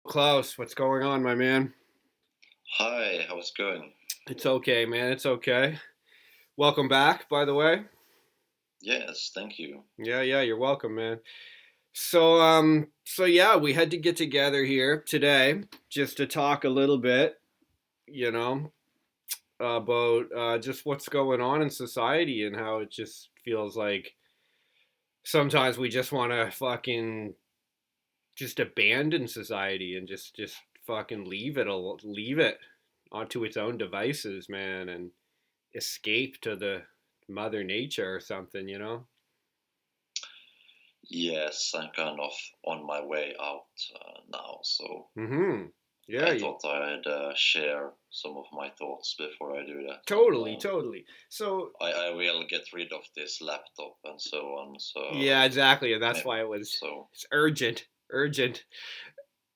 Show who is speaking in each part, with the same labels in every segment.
Speaker 1: Klaus, what's going on, my man?
Speaker 2: Hi, how's it going?
Speaker 1: It's okay, man. It's okay. Welcome back, by the way.
Speaker 2: Yes, thank you.
Speaker 1: Yeah, you're welcome, man. So yeah, we had to get together here today just to talk a little bit, you know, about just what's going on in society and how it just feels like sometimes we just want to fucking just abandon society and just fucking leave it onto its own devices, man, and escape to the mother nature or something, you know?
Speaker 2: Yes, I'm kind of on my way out now, so
Speaker 1: Mm-hmm. Yeah,
Speaker 2: I thought I'd share some of my thoughts before I do that. And
Speaker 1: totally. So
Speaker 2: I will get rid of this laptop and so on.
Speaker 1: yeah,
Speaker 2: So,
Speaker 1: exactly, and that's
Speaker 2: maybe,
Speaker 1: why
Speaker 2: so
Speaker 1: it's urgent.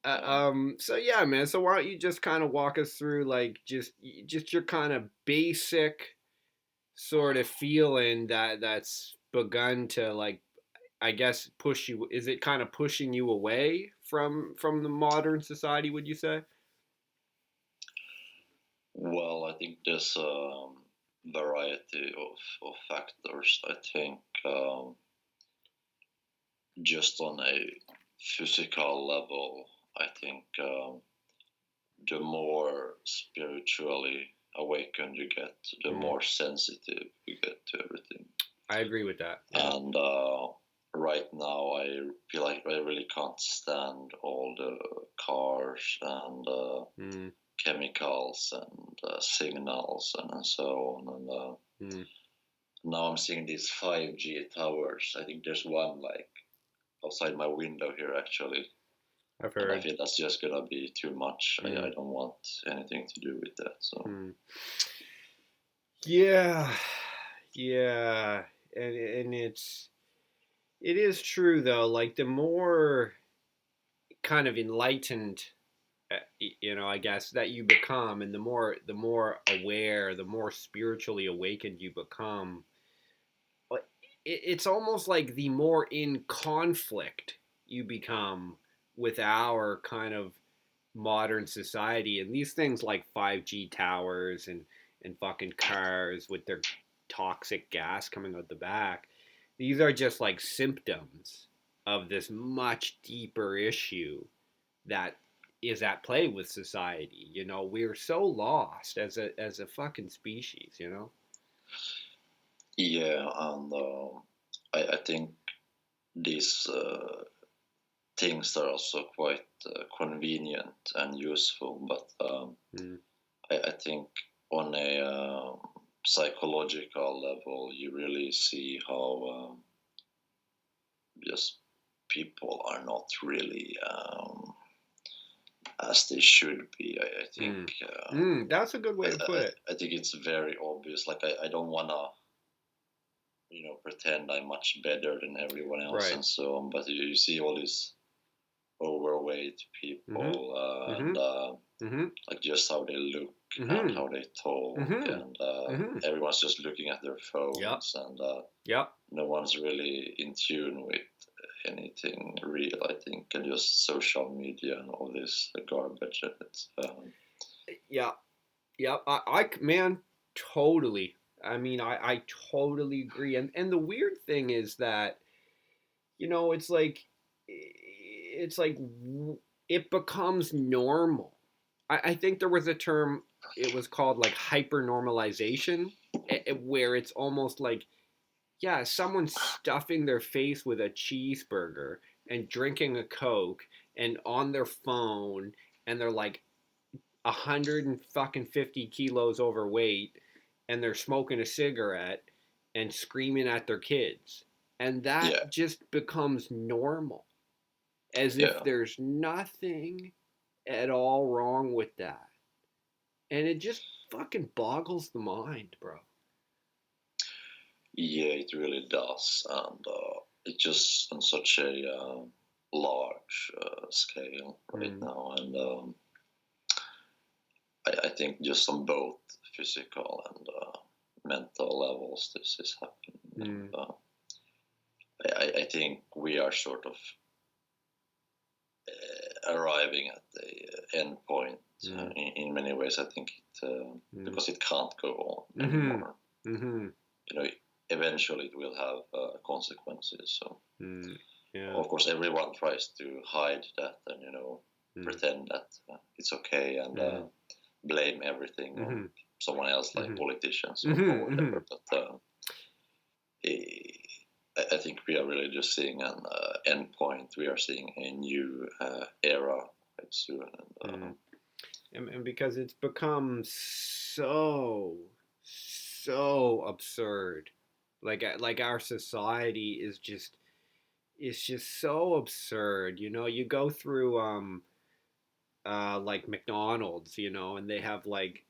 Speaker 2: yeah.
Speaker 1: So yeah, man. So why don't you just kind of walk us through like just your kind of basic sort of feeling that's begun to like I guess push you. Is it kind of pushing you away from the modern society? Would you say?
Speaker 2: Well, I think there's a variety of factors. I think just on a physical level, I think. The more spiritually awakened you get, the
Speaker 1: Mm,
Speaker 2: more sensitive you get to everything.
Speaker 1: I agree with that. Yeah.
Speaker 2: And right now, I feel like I really can't stand all the cars and
Speaker 1: Mm,
Speaker 2: chemicals and signals and so on. And
Speaker 1: mm.
Speaker 2: now I'm seeing these 5G towers. I think there's one like outside my window here actually.
Speaker 1: I've
Speaker 2: And I
Speaker 1: heard.
Speaker 2: feel that's just gonna be too much. I
Speaker 1: Mm,
Speaker 2: don't want anything to do with that. So
Speaker 1: mm. Yeah, yeah, and it is true though. Like the more kind of enlightened, I guess that you become, and the more aware, the more spiritually awakened you become. Like, it's almost like the more in conflict you become with our kind of modern society and these things like 5G towers and fucking cars with their toxic gas coming out the back. These are just like symptoms of this much deeper issue that is at play with society. We're so lost as a fucking species,
Speaker 2: yeah, and I think these things are also quite convenient and useful, but
Speaker 1: Mm,
Speaker 2: I think on a psychological level, you really see how just people are not really as they should be. I think
Speaker 1: mm, that's a good way to put it.
Speaker 2: I think it's very obvious. Like I don't wanna pretend I'm much better than everyone else
Speaker 1: Right.
Speaker 2: and so on. But you see all these overweight
Speaker 1: Mm-hmm.
Speaker 2: people
Speaker 1: Mm-hmm.
Speaker 2: and
Speaker 1: Mm-hmm.
Speaker 2: like just how they look and
Speaker 1: Mm-hmm.
Speaker 2: how they talk
Speaker 1: Mm-hmm.
Speaker 2: and
Speaker 1: Mm-hmm.
Speaker 2: everyone's just looking at their
Speaker 1: Yep.
Speaker 2: phones and
Speaker 1: Yep.
Speaker 2: no one's really in tune with anything real. I think and just social media and all this garbage. It's,
Speaker 1: Yeah. Yeah, man, totally. I mean, I totally agree. And the weird thing is that, it's like it becomes normal. I think there was a term, it was called like hyper normalization, where it's almost like, yeah, someone's stuffing their face with a cheeseburger and drinking a Coke and on their phone, and they're like 150 kilos overweight, and they're smoking a cigarette and screaming at their kids, and
Speaker 2: yeah,
Speaker 1: that just becomes normal, as if
Speaker 2: yeah,
Speaker 1: there's nothing at all wrong with that, and it just fucking boggles the mind, bro.
Speaker 2: yeah. It really does, and it's just on such a large scale right
Speaker 1: Mm,
Speaker 2: now, and I think just on both physical and mental levels, this is happening. And,
Speaker 1: mm,
Speaker 2: I think we are sort of arriving at the end point in many ways. I think because it can't go on anymore. Eventually it will have consequences. So of course everyone tries to hide that and pretend that it's okay and blame everything on someone else, like politicians or whatever. But I think we are really just seeing an end point. We are seeing a new era quite soon.
Speaker 1: And because it's become so absurd, like our society is just, it's just so absurd. You go through like McDonald's, and they have like,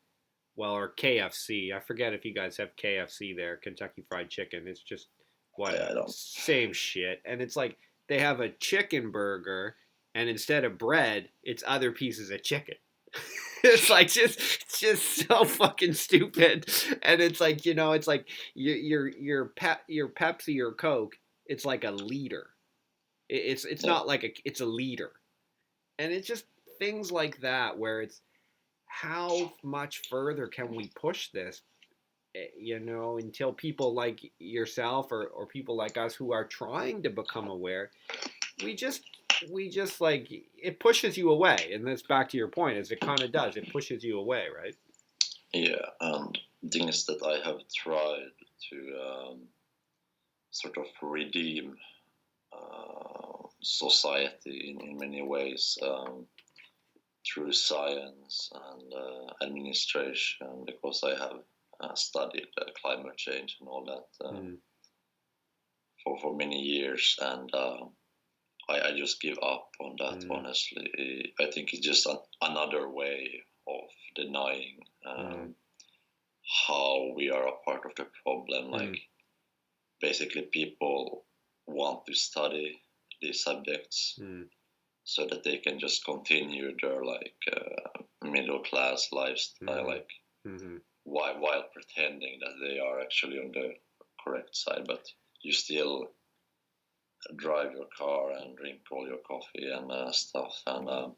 Speaker 1: well, or KFC. I forget if you guys have KFC there, Kentucky Fried Chicken. It's just whatever, same shit. And it's like they have a chicken burger, and instead of bread, it's other pieces of chicken. It's like just so fucking stupid. And it's like, it's like your Pepsi or Coke, it's like a liter. It's not like it's a liter. And it's just things like that where it's, how much further can we push this, until people like yourself or people like us who are trying to become aware, we just like, it pushes you away. And that's back to your point, as it kind of does, it pushes you away, right?
Speaker 2: Yeah, and things that I have tried to sort of redeem society in many ways, through science and administration, because I have studied climate change and all that for many years, and I just give up on that, honestly. I think it's just another way of denying how we are a part of the problem. Like, basically people want to study these subjects so that they can just continue their middle class lifestyle, while pretending that they are actually on the correct side. But you still drive your car and drink all your coffee and stuff. And I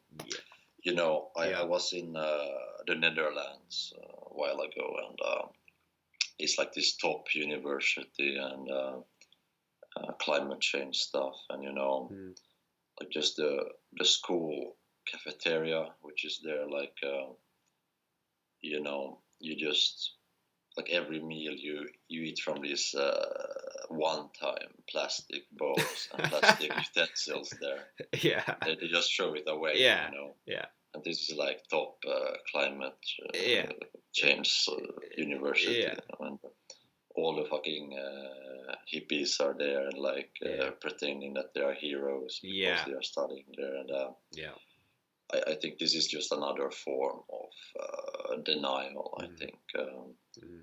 Speaker 2: was in the Netherlands a while ago, and it's like this top university and climate change stuff, and like just the school cafeteria, which is there, like you just, like, every meal you eat from these one-time plastic bowls and plastic utensils there.
Speaker 1: Yeah,
Speaker 2: they just throw it away.
Speaker 1: Yeah.
Speaker 2: And this is like top climate change university. And all the fucking hippies are there, and pretending that they are heroes because they are studying there. And I think this is just another form of denial. I think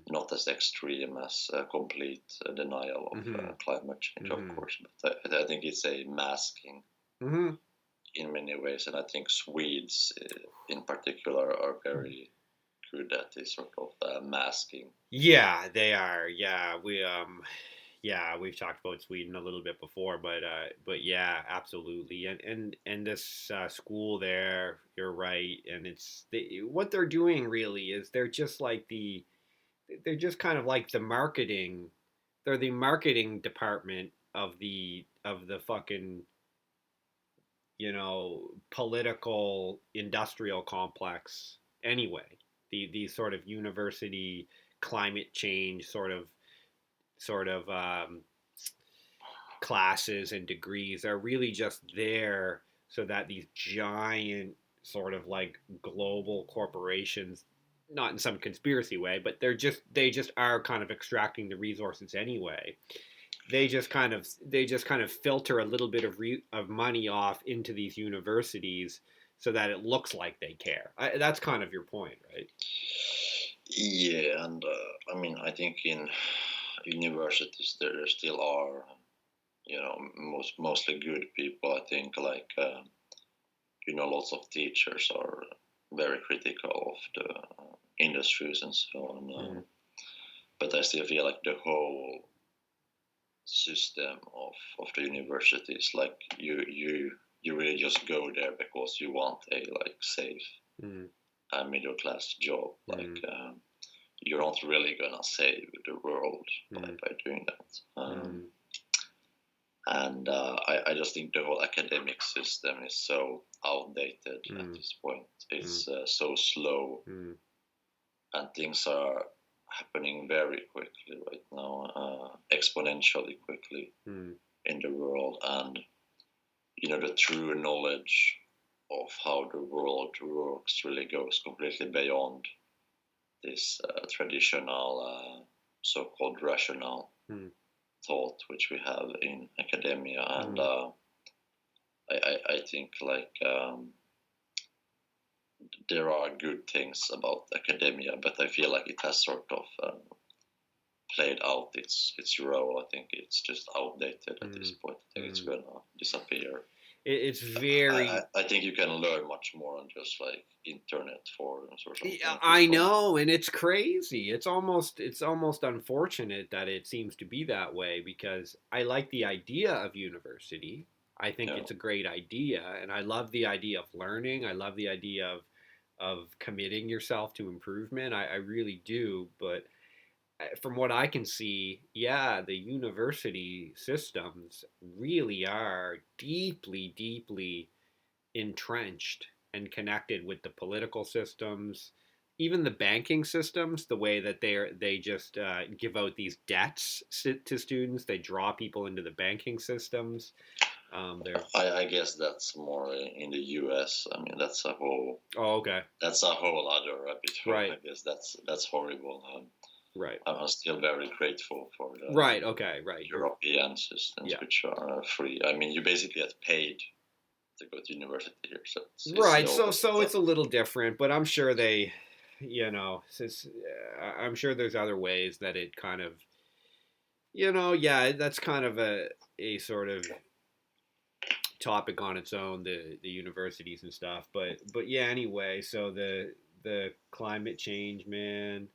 Speaker 2: not as extreme as complete denial of climate change, of course, but I think it's a masking in many ways. And I think Swedes in particular are very good at this sort of masking.
Speaker 1: Yeah, they are. Yeah, we've talked about Sweden a little bit before, but yeah, absolutely. And this school there, you're right. And what they're doing really is they're just kind of like the marketing. They're the marketing department of the fucking, political industrial complex anyway. The sort of university climate change sort of classes and degrees are really just there so that these giant sort of like global corporations, not in some conspiracy way, but they just are kind of extracting the resources anyway. They just kind of filter a little bit of money off into these universities so that it looks like they care. That's kind of your point, right?
Speaker 2: Yeah, and I mean, I think in universities there still are, mostly good people. I think, like, lots of teachers are very critical of the industries and so on. But I still feel like the whole system of the universities, like you you really just go there because you want a like safe middle class job. Like you're not really gonna save the world by doing that. And I just think the whole academic system is so outdated at this point. It's so slow, and things are happening very quickly right now, exponentially quickly in the world. And the true knowledge of how the world works really goes completely beyond this traditional so-called rational thought which we have in academia. And I think like there are good things about academia, but I feel like it has sort of played out its role. I think it's just outdated at this point. I think it's gonna disappear.
Speaker 1: It's very.
Speaker 2: I think you can learn much more on just like internet forums or something.
Speaker 1: Yeah, I know, and it's crazy. It's almost unfortunate that it seems to be that way, because I like the idea of university. I think it's a great idea, and I love the idea of learning. I love the idea of committing yourself to improvement. I really do, but from what I can see, yeah, the university systems really are deeply, deeply entrenched and connected with the political systems, even the banking systems. The way that they just give out these debts to students, they draw people into the banking systems.
Speaker 2: I guess that's more in the U.S. I mean, that's a whole.
Speaker 1: Oh, okay.
Speaker 2: That's a whole other rabbit hole.
Speaker 1: Right.
Speaker 2: I guess that's horrible.
Speaker 1: Right.
Speaker 2: I'm still very grateful for the
Speaker 1: right. Okay. Right.
Speaker 2: European systems, which are free. I mean, you basically get paid to go to university here. So
Speaker 1: right. So it's a little different, but I'm sure they, I'm sure there's other ways that it kind of, that's kind of a sort of topic on its own, the universities and stuff. But yeah, anyway, so the climate change, man.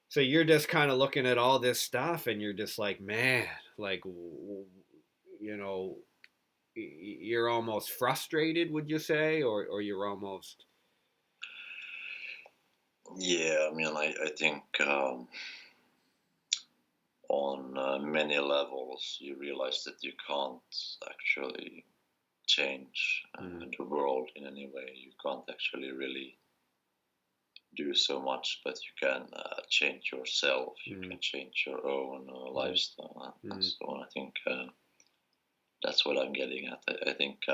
Speaker 1: So you're just kind of looking at all this stuff, and you're just like, man, like, you're almost frustrated, would you say, or you're almost.
Speaker 2: Yeah, I mean, I think on many levels you realize that you can't actually change the world in any way. You can't actually really do so much, but you can change yourself. You can change your own lifestyle and so on. I think that's what I'm getting at. I think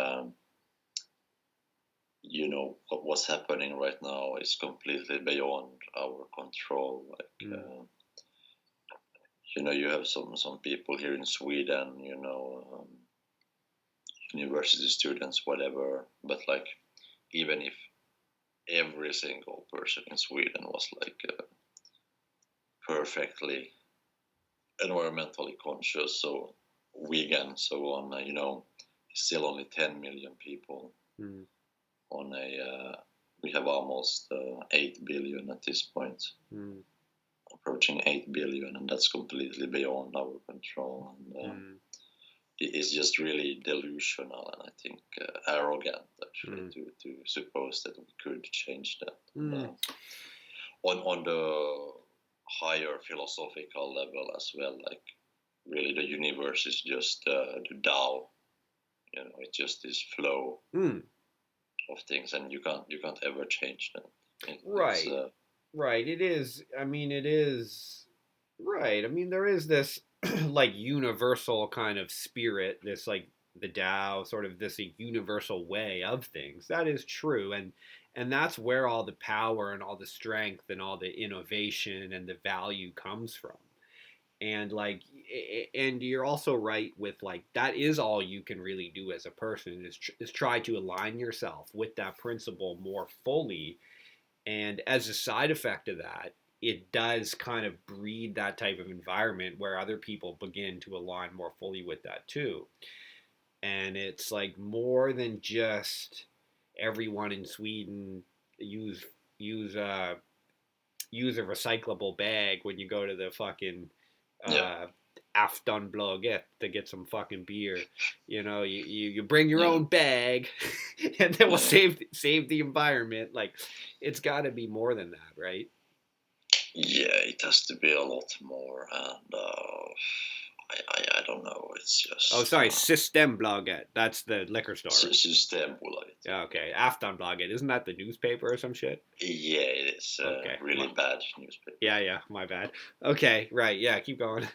Speaker 2: what's happening right now is completely beyond our control. Like you have some people here in Sweden, university students, whatever. But like, even if every single person in Sweden was like perfectly environmentally conscious, so vegan, so on, still only 10 million people on we have almost 8 billion at this point, approaching 8 billion, and that's completely beyond our control. And it's just really delusional, and I think arrogant actually to suppose that we could change that. On the higher philosophical level as well, like really the universe is just the Tao. It's just this flow of things, and you can't ever change that.
Speaker 1: Right. Right. It is. I mean, it is. Right. I mean, there is this like universal kind of spirit, this like the Tao, sort of this universal way of things. That is true, and that's where all the power and all the strength and all the innovation and the value comes from. And like, and you're also right with like that is all you can really do as a person is try to align yourself with that principle more fully. And as a side effect of that, it does kind of breed that type of environment where other people begin to align more fully with that too. And it's like more than just everyone in Sweden use use use a recyclable bag when you go to the fucking Aftonbladet to get some fucking beer. You bring your
Speaker 2: Yeah.
Speaker 1: own bag, and then we'll save the environment. Like, it's got to be more than that, right?
Speaker 2: Yeah, it has to be a lot more, and I don't know. It's
Speaker 1: Oh,
Speaker 2: just
Speaker 1: sorry, Systembolaget. That's the liquor store.
Speaker 2: Systembolaget.
Speaker 1: Yeah, okay, Aftonbladet. Isn't that the newspaper or some shit?
Speaker 2: Yeah, it is
Speaker 1: Okay,
Speaker 2: really bad newspaper.
Speaker 1: yeah, my bad. Okay, right, yeah, keep going.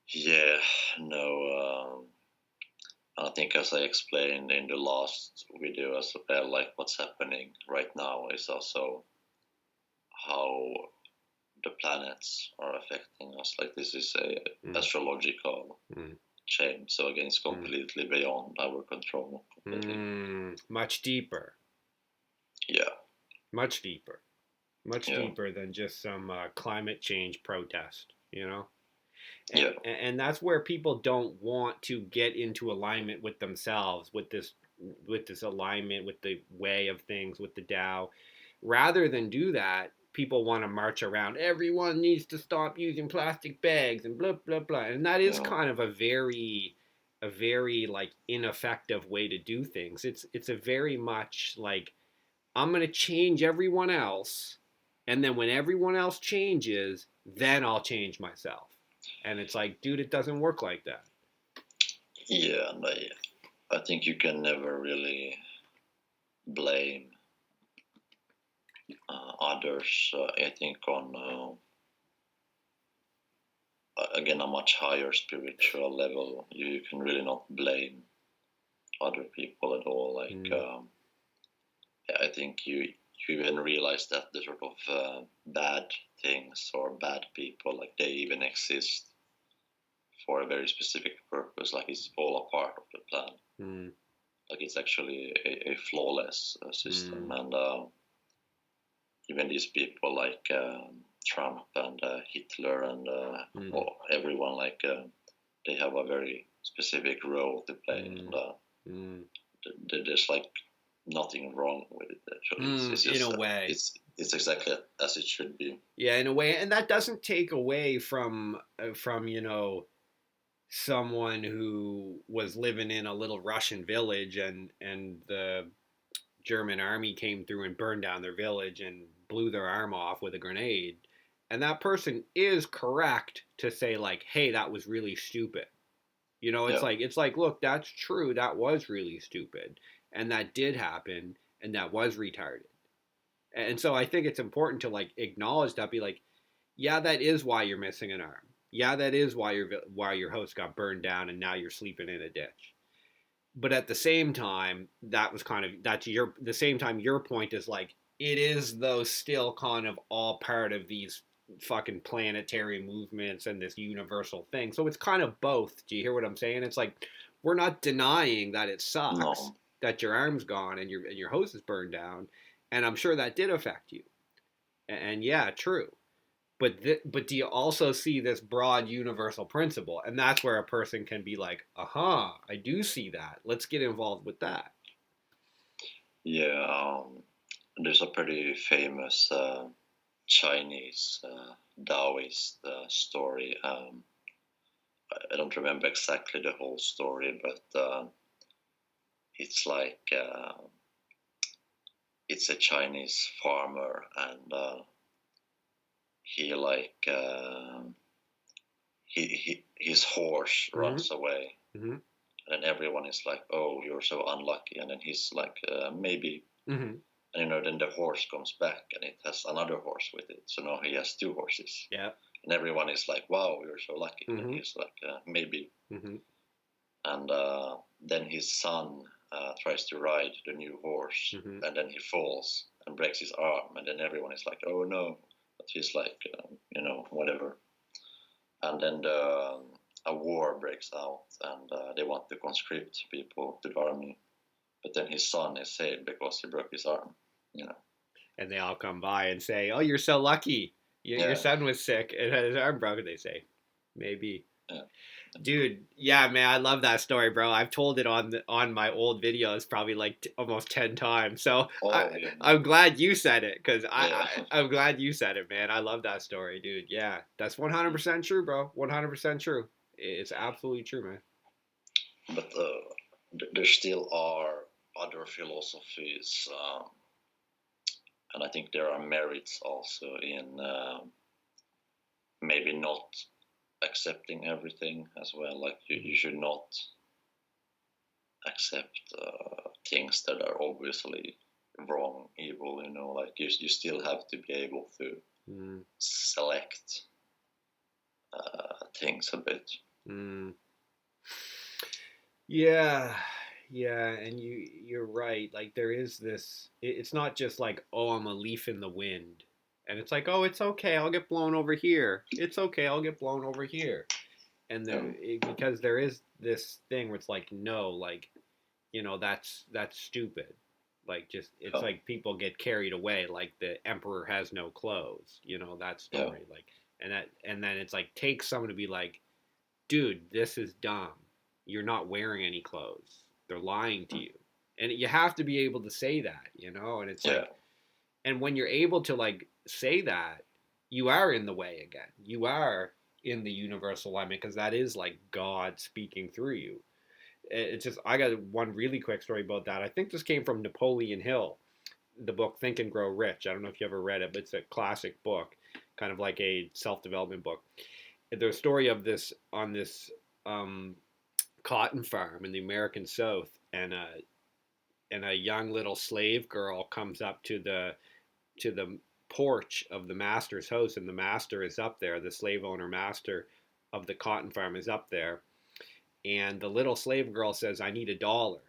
Speaker 2: Yeah, no. I think, as I explained in the last video as well, like what's happening right now is also how the planets are affecting us. Like, this is a astrological change. So again, it's completely beyond our control.
Speaker 1: Much deeper.
Speaker 2: Yeah.
Speaker 1: Much deeper. Much deeper than just some climate change protest, And that's where people don't want to get into alignment with themselves, with this alignment with the way of things, with the Tao. Rather than do that, people want to march around. Everyone needs to stop using plastic bags and blah blah blah. And that is kind of a very like ineffective way to do things. It's a very much like, I'm going to change everyone else, and then when everyone else changes, then I'll change myself. And it's like, dude, it doesn't work like that.
Speaker 2: Yeah, and I think you can never really blame others. I think on again a much higher spiritual level, you can really not blame other people at all. Like, I think you even realize that the sort of bad things or bad people, like, they even exist for a very specific purpose. Like, it's all a part of the plan. Like, it's actually a flawless system. And even these people like Trump and Hitler and everyone, like, they have a very specific role to play. And there's like nothing wrong with it, actually. It's just,
Speaker 1: in a way,
Speaker 2: it's exactly as it should be.
Speaker 1: Yeah, in a way, and that doesn't take away from someone who was living in a little Russian village, and the German army came through and burned down their village and blew their arm off with a grenade. And that person is correct to say, like, hey, that was really stupid. It's like, look, that's true. That was really stupid. And that did happen, and that was retarded. And so I think it's important to, like, acknowledge that, be like, yeah, that is why you're missing an arm. Yeah, that is why your house got burned down and now you're sleeping in a ditch. But at the same time, the same time your point is like, it is though still kind of all part of these fucking planetary movements and this universal thing. So it's kind of both. Do you hear what I'm saying? It's like, we're not denying that it sucks that your arm's gone and your house is burned down, and I'm sure that did affect you. And yeah, true. But do you also see this broad universal principle? And that's where a person can be like, aha, I do see that. Let's get involved with that.
Speaker 2: Yeah, there's a pretty famous Chinese Taoist story. I don't remember exactly the whole story, but it's like it's a Chinese farmer, and he like his horse runs away, and then everyone is like, "Oh, you're so unlucky," and then he's like, "Maybe." And then the horse comes back, and it has another horse with it. So now he has two horses.
Speaker 1: Yeah.
Speaker 2: And everyone is like, "Wow, you're so lucky." And he's like, "Maybe." And then his son tries to ride the new horse, and then he falls and breaks his arm. And then everyone is like, "Oh no!" But he's like, whatever. And then a war breaks out, and they want to conscript people to the army. But then his son is saved because he broke his arm.
Speaker 1: And they all come by and say, "Oh, you're so lucky. Your son was sick and had his arm broken." They say, "Maybe."
Speaker 2: Yeah.
Speaker 1: Dude, yeah, man, I love that story, bro. I've told it on my old videos probably like almost 10 times. So
Speaker 2: Oh yeah,
Speaker 1: I'm glad you said it because
Speaker 2: yeah.
Speaker 1: I'm glad you said it, man. I love that story, dude. Yeah, that's 100% true, bro. 100% true. It's absolutely true, man.
Speaker 2: But there still are other philosophies, and I think there are merits also in maybe not accepting everything as well. Like you should not accept things that are obviously wrong, evil. Like you still have to be able to select things a bit.
Speaker 1: Mm. Yeah, yeah, and you're right. Like there is this. It's not just like, oh, I'm a leaf in the wind, and it's like, oh, it's okay, I'll get blown over here. It's okay, I'll get blown over here. And because there is this thing where it's like, no, like, that's stupid. Like just it's like people get carried away, like the emperor has no clothes, that story. Like, and then it's like takes someone to be like, dude, this is dumb. You're not wearing any clothes. They're lying to you. And you have to be able to say that, and it's like, and when you're able to like say that, you are in the way again. You are in the universal alignment because that is like God speaking through you. It's just, I got one really quick story about that. I think this came from Napoleon Hill, the book Think and Grow Rich. I don't know if you ever read it, but it's a classic book, kind of like a self-development book. There's a story of this on this cotton farm in the American South, and a young little slave girl comes up to the porch of the master's house, and the master is up there. The slave owner master of the cotton farm is up there, and the little slave girl says, "I need $1."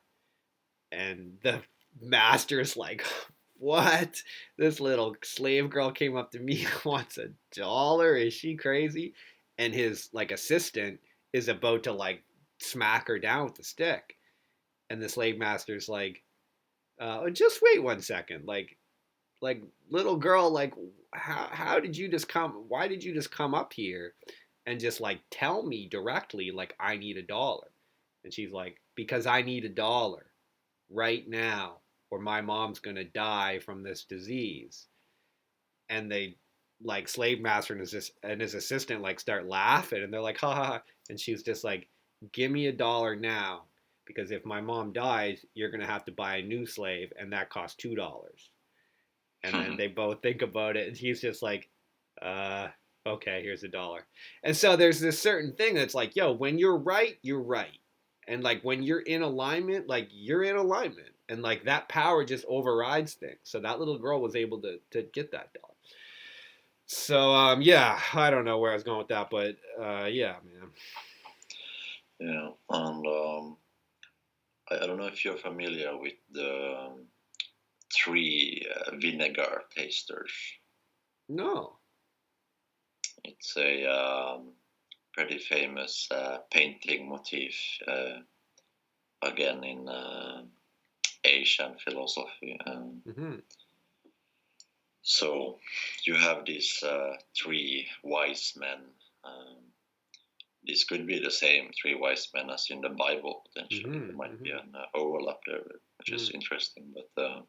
Speaker 1: And the master's like, "What? This little slave girl came up to me and wants $1? Is she crazy?" And his like assistant is about to like smack her down with the stick, and the slave master's like, "Just wait 1 second, like little girl, like how did you just come? Why did you just come up here and just like tell me directly like I need $1?" And she's like, "Because I need $1 right now, or my mom's gonna die from this disease." And they like slave master and his assistant like start laughing, and they're like, "Ha ha ha!" And she's just like, "Give me $1 now, because if my mom dies, you're gonna have to buy a new slave, and that costs $2." And then they both think about it, and he's just like, uh okay, here's $1. And so there's this certain thing that's like, yo, when you're right, you're right. And like when you're in alignment, like you're in alignment, and like that power just overrides things. So that little girl was able to get that $1. So yeah, I don't know where I was going with that, but yeah, man.
Speaker 2: Yeah, and I don't know if you're familiar with the three vinegar tasters.
Speaker 1: No.
Speaker 2: It's a pretty famous painting motif, again in Asian philosophy.
Speaker 1: Mm-hmm.
Speaker 2: So you have these three wise men. This could be the same three wise men as in the Bible, potentially.
Speaker 1: Mm-hmm.
Speaker 2: There might be an overlap there, which is interesting. But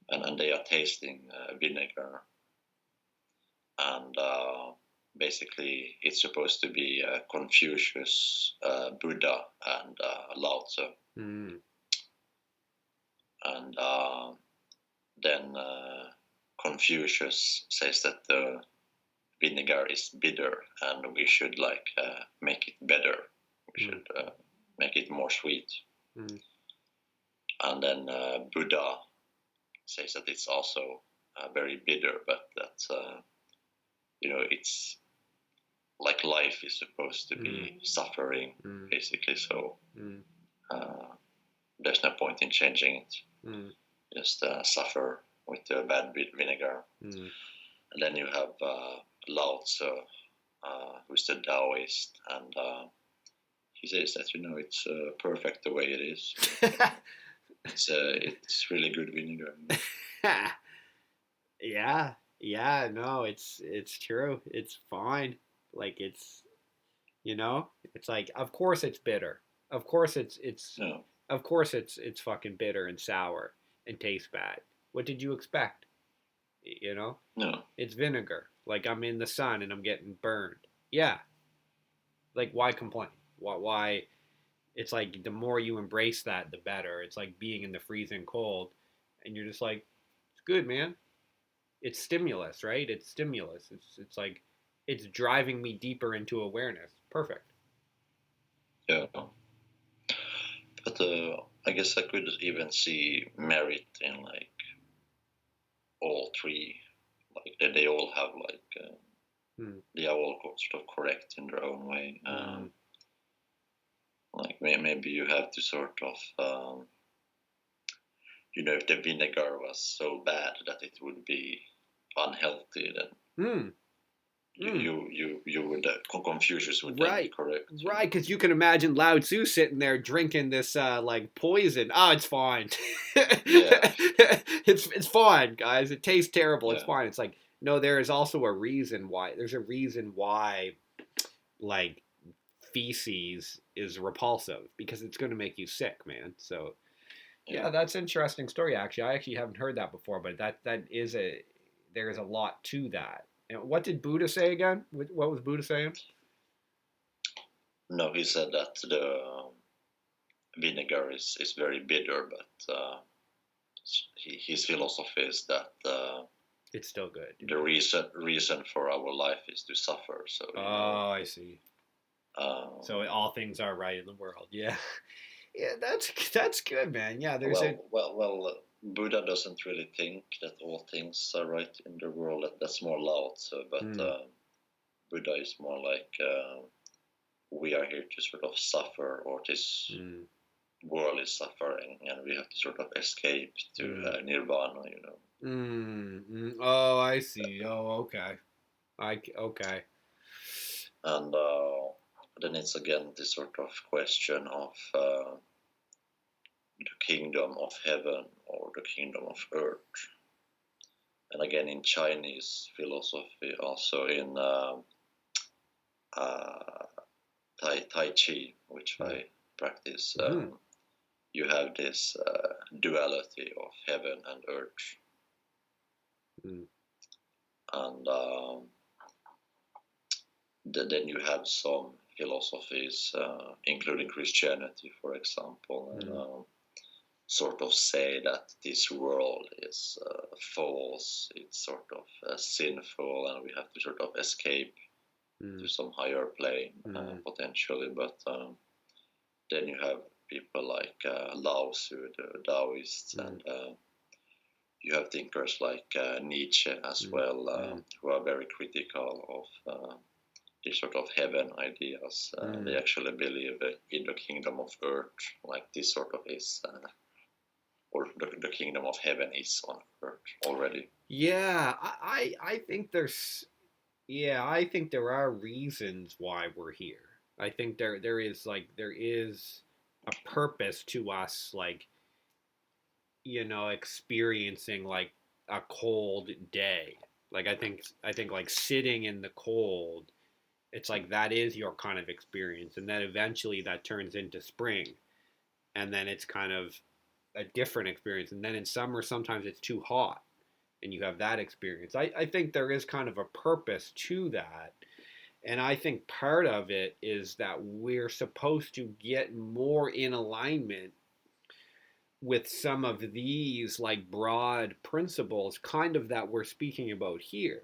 Speaker 2: and they are tasting vinegar, and basically it's supposed to be Confucius, Buddha, and Lao Tzu.
Speaker 1: Mm-hmm.
Speaker 2: And then Confucius says that the vinegar is bitter, and we should like make it better. We should make it more sweet. And then Buddha says that it's also very bitter, but that it's like life is supposed to be suffering, basically. So there's no point in changing it. Just suffer with the bad vinegar. And then you have Lao Tzu, who's the Taoist, and he says that it's perfect the way it is. It's really good vinegar.
Speaker 1: Yeah, no, it's true. It's fine. Like You know, it's like, of course it's bitter. Of course
Speaker 2: Yeah.
Speaker 1: of course it's fucking bitter and sour and tastes bad. What did you expect? You know,
Speaker 2: Yeah.
Speaker 1: it's vinegar. Like I'm in the sun and I'm getting burned. Yeah. Like why complain? Why? It's like the more you embrace that, the better. It's like being in the freezing cold, and you're just like, it's good, man. It's stimulus, right? It's stimulus. It's like it's driving me deeper into awareness. Perfect.
Speaker 2: Yeah. But I guess I could even see merit in like all three. Like they all have like they are all sort of correct in their own way. Like maybe you have to sort of if the vinegar was so bad that it would be unhealthy, then you would Confucius would then be
Speaker 1: Right.
Speaker 2: correct.
Speaker 1: Right, because you can imagine Lao Tzu sitting there drinking this like poison. Oh, it's fine.
Speaker 2: Yeah.
Speaker 1: It's fine, guys. It tastes terrible. It's
Speaker 2: Yeah.
Speaker 1: fine. It's like no, there is also a reason why. There's a reason why like feces is repulsive because it's going to make you sick, man. So yeah, that's an interesting story. Actually, I actually haven't heard that before, but that is a there is a lot to that. And what did Buddha say again? What was Buddha saying?
Speaker 2: No, he said that the vinegar is very bitter, but his philosophy is that
Speaker 1: It's still good.
Speaker 2: the reason for our life is to suffer. So
Speaker 1: Oh, I see.
Speaker 2: Um,
Speaker 1: So all things are right in the world. Yeah, yeah. That's good, man. Yeah, there's a.
Speaker 2: Buddha doesn't really think that all things are right in the world. That's more Lao Tzu, but Buddha is more like we are here to sort of suffer, or this world is suffering, and we have to sort of escape to nirvana.
Speaker 1: Oh, I see. Oh, okay. Okay.
Speaker 2: And then it's again this sort of question of the kingdom of heaven or the kingdom of earth. And again, in Chinese philosophy, also in Tai Chi, which I practice, you have this duality of heaven and earth. And then you have some philosophies, including Christianity, for example, and sort of say that this world is false, it's sort of sinful, and we have to sort of escape to some higher plane potentially. But then you have people like Lao Tzu, the Taoists, and you have thinkers like Nietzsche as well, who are very critical of these sort of heaven ideas. They actually believe in the kingdom of earth, like this sort of is, or the kingdom of heaven is on earth already.
Speaker 1: Yeah, I think there's I think there are reasons why we're here. I think there is a purpose to us, like experiencing like a cold day. Like I think like sitting in the cold, it's like that is your kind of experience, and then eventually that turns into spring, and then it's kind of a different experience, and then in summer sometimes it's too hot, and you have that experience. I think there is kind of a purpose to that. And I think part of it is that we're supposed to get more in alignment with some of these like broad principles kind of that we're speaking about here.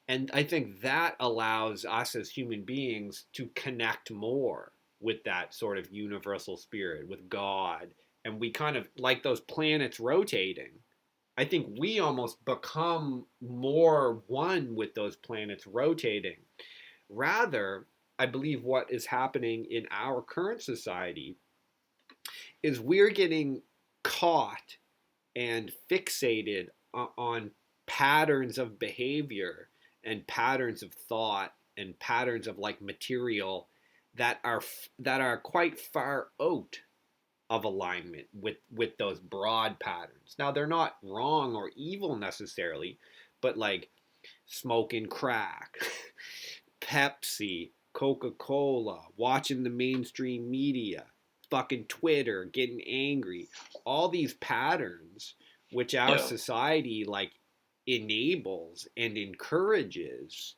Speaker 1: And I think that allows us as human beings to connect more with that sort of universal spirit, with God. And we kind of like those planets rotating. I think we almost become more one with those planets rotating. Rather, I believe what is happening in our current society is we're getting caught and fixated on patterns of behavior and patterns of thought and patterns of like material that are quite far out of alignment with those broad patterns. Now they're not wrong or evil necessarily, but like smoking crack, Pepsi, Coca-Cola, watching the mainstream media, fucking Twitter, getting angry, all these patterns which our
Speaker 2: Yeah.
Speaker 1: society like enables and encourages,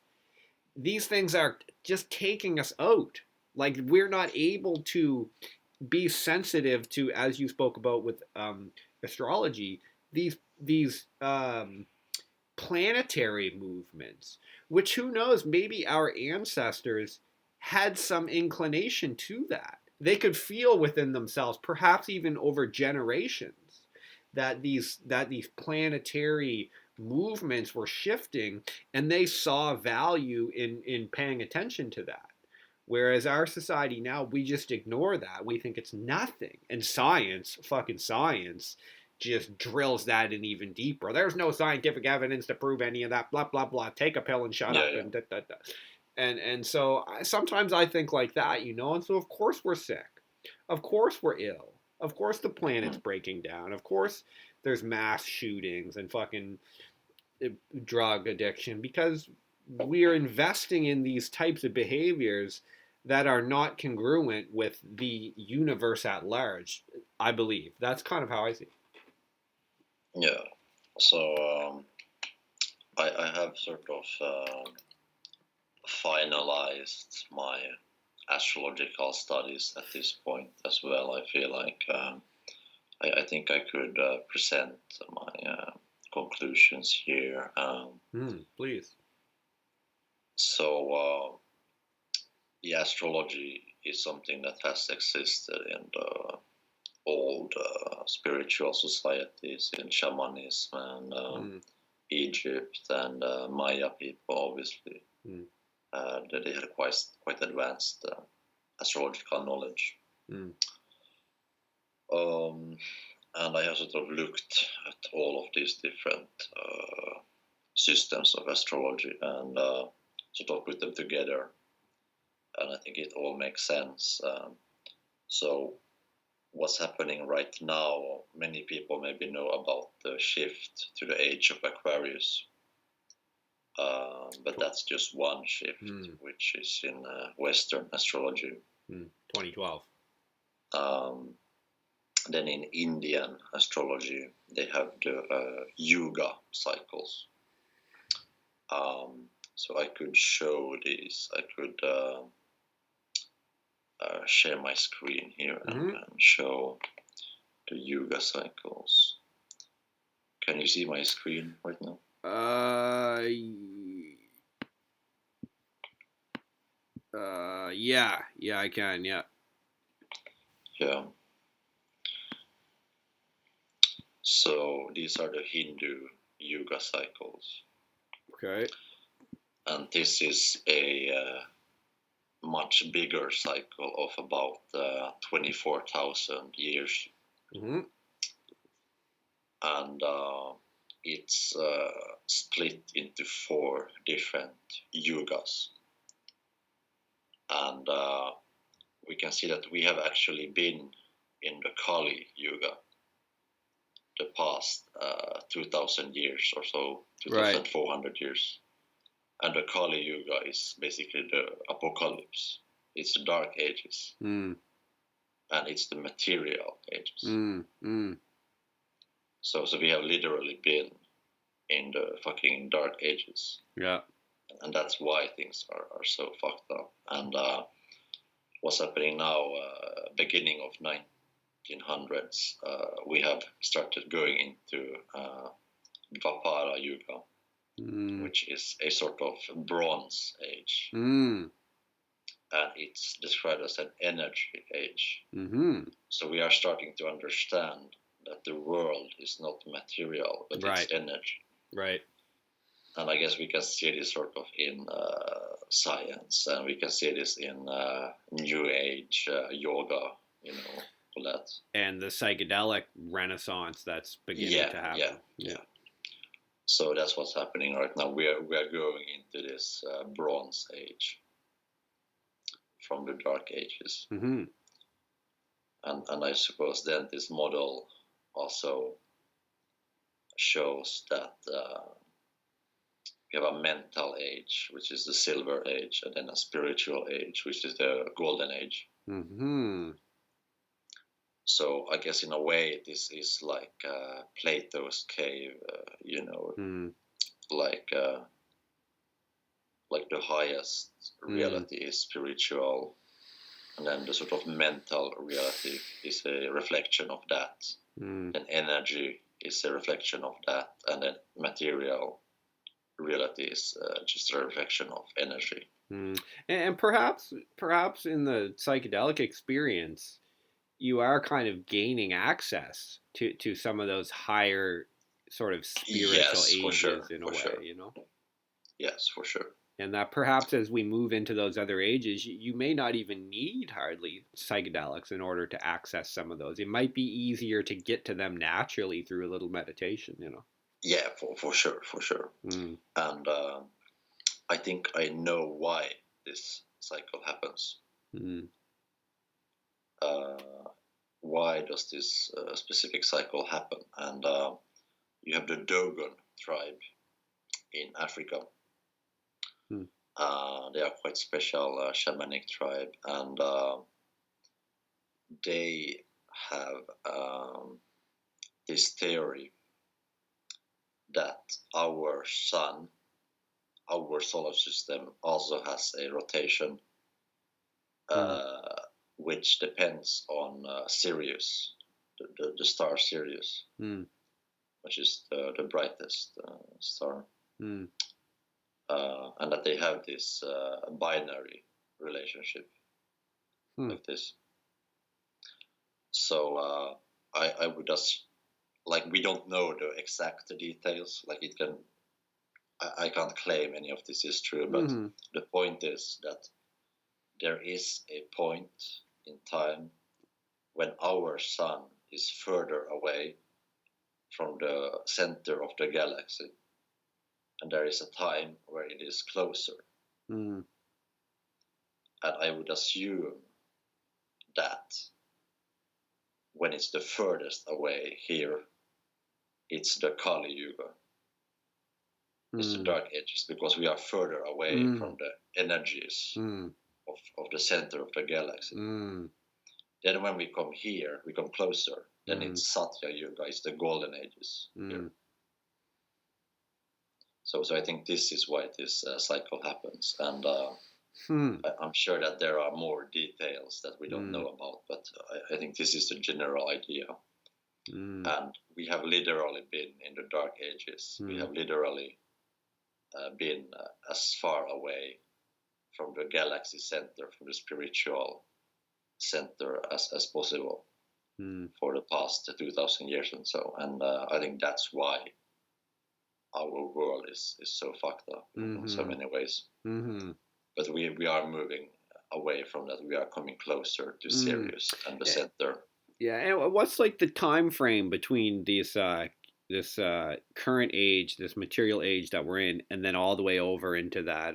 Speaker 1: these things are just taking us out. Like we're not able to be sensitive to, as you spoke about with astrology, these planetary movements, which who knows, maybe our ancestors had some inclination to that. They could feel within themselves, perhaps even over generations, that these planetary movements were shifting, and they saw value in paying attention to that. Whereas our society now, we just ignore that. We think it's nothing. And science, fucking science, just drills that in even deeper. There's no scientific evidence to prove any of that. Blah blah blah. Take a pill and shut
Speaker 2: Yeah,
Speaker 1: up.
Speaker 2: yeah.
Speaker 1: And da, da, da. And so sometimes I think like that, And so of course we're sick. Of course we're ill. Of course the planet's
Speaker 2: Mm.
Speaker 1: breaking down. Of course there's mass shootings and fucking drug addiction, because we're investing in these types of behaviors that are not congruent with the universe at large. I believe that's kind of how I see it.
Speaker 2: Yeah. So I have sort of finalized my astrological studies at this point as well. I feel like I think I could present my conclusions here.
Speaker 1: Please.
Speaker 2: So the astrology is something that has existed in the old spiritual societies in shamanism and Egypt and Maya people, obviously. They had quite advanced astrological knowledge. And I have sort of looked at all of these different systems of astrology and sort of put them together. And I think it all makes sense. So what's happening right now, many people maybe know about the shift to the age of Aquarius. But that's just one shift, which is in Western astrology.
Speaker 1: 2012.
Speaker 2: Then in Indian astrology, they have the Yuga Cycles. So I could show these. I could share my screen here and show the Yuga Cycles. Can you see my screen right now?
Speaker 1: Yeah, I can, yeah.
Speaker 2: Yeah. So these are the Hindu Yuga Cycles.
Speaker 1: Okay.
Speaker 2: And this is a much bigger cycle of about 24,000 years. And it's split into 4 different yugas. And we can see that we have actually been in the Kali Yuga the past 2,000 years or so, 2,400 years. And the Kali Yuga is basically the apocalypse. It's the dark ages. And it's the material ages. So we have literally been in the fucking dark ages.
Speaker 1: Yeah.
Speaker 2: And that's why things are so fucked up. And what's happening now, beginning of 1900s, we have started going into Dvapara Yuga, which is a sort of bronze age. And it's described as an energy age. So we are starting to understand that the world is not material, but it's energy.
Speaker 1: Right.
Speaker 2: And I guess we can see this sort of in science, and we can see this in New Age yoga, all that.
Speaker 1: And the psychedelic renaissance that's beginning to happen.
Speaker 2: Yeah. So that's what's happening right now. We are going into this Bronze Age from the Dark Ages. And I suppose then this model also shows that we have a mental age, which is the silver age, and then a spiritual age, which is the golden age.
Speaker 1: Mm-hmm.
Speaker 2: So I guess in a way this is like Plato's cave, like the highest reality is spiritual, and then the sort of mental reality is a reflection of that. Then energy is a reflection of that, and then material reality is just a reflection of energy.
Speaker 1: And perhaps in the psychedelic experience, you are kind of gaining access to some of those higher sort of spiritual ages in a way, you know?
Speaker 2: Yes, for sure.
Speaker 1: And that perhaps as we move into those other ages, you may not even need hardly psychedelics in order to access some of those. It might be easier to get to them naturally through a little meditation, you know?
Speaker 2: Yeah, for sure. And I think I know why this cycle happens. Why does this specific cycle happen? And you have the Dogon tribe in Africa. They are quite special shamanic tribe, and they have this theory that our sun, our solar system, also has a rotation, which depends on Sirius, the star Sirius, which is the brightest star. And that they have this binary relationship like this. So I would just, like, we don't know the exact details. Like, I can't claim any of this is true, but the point is that there is a point in time when our sun is further away from the center of the galaxy, and there is a time where it is closer. And I would assume that when it's the furthest away here, it's the Kali Yuga. It's the dark ages, because we are further away from the energies of the center of the galaxy. Then when we come here, we come closer, then it's Satya Yuga, it's the golden ages here. So I think this is why this cycle happens, and I'm sure that there are more details that we don't know about, but I think this is the general idea. And we have literally been in the dark ages. We have literally been as far away from the galaxy center, from the spiritual center as possible for the past 2,000 years and so. And I think that's why our world is so fucked up in so many ways. But we are moving away from that. We are coming closer to Sirius and the center.
Speaker 1: Yeah, and what's like the time frame between this current age, this material age that we're in, and then all the way over into that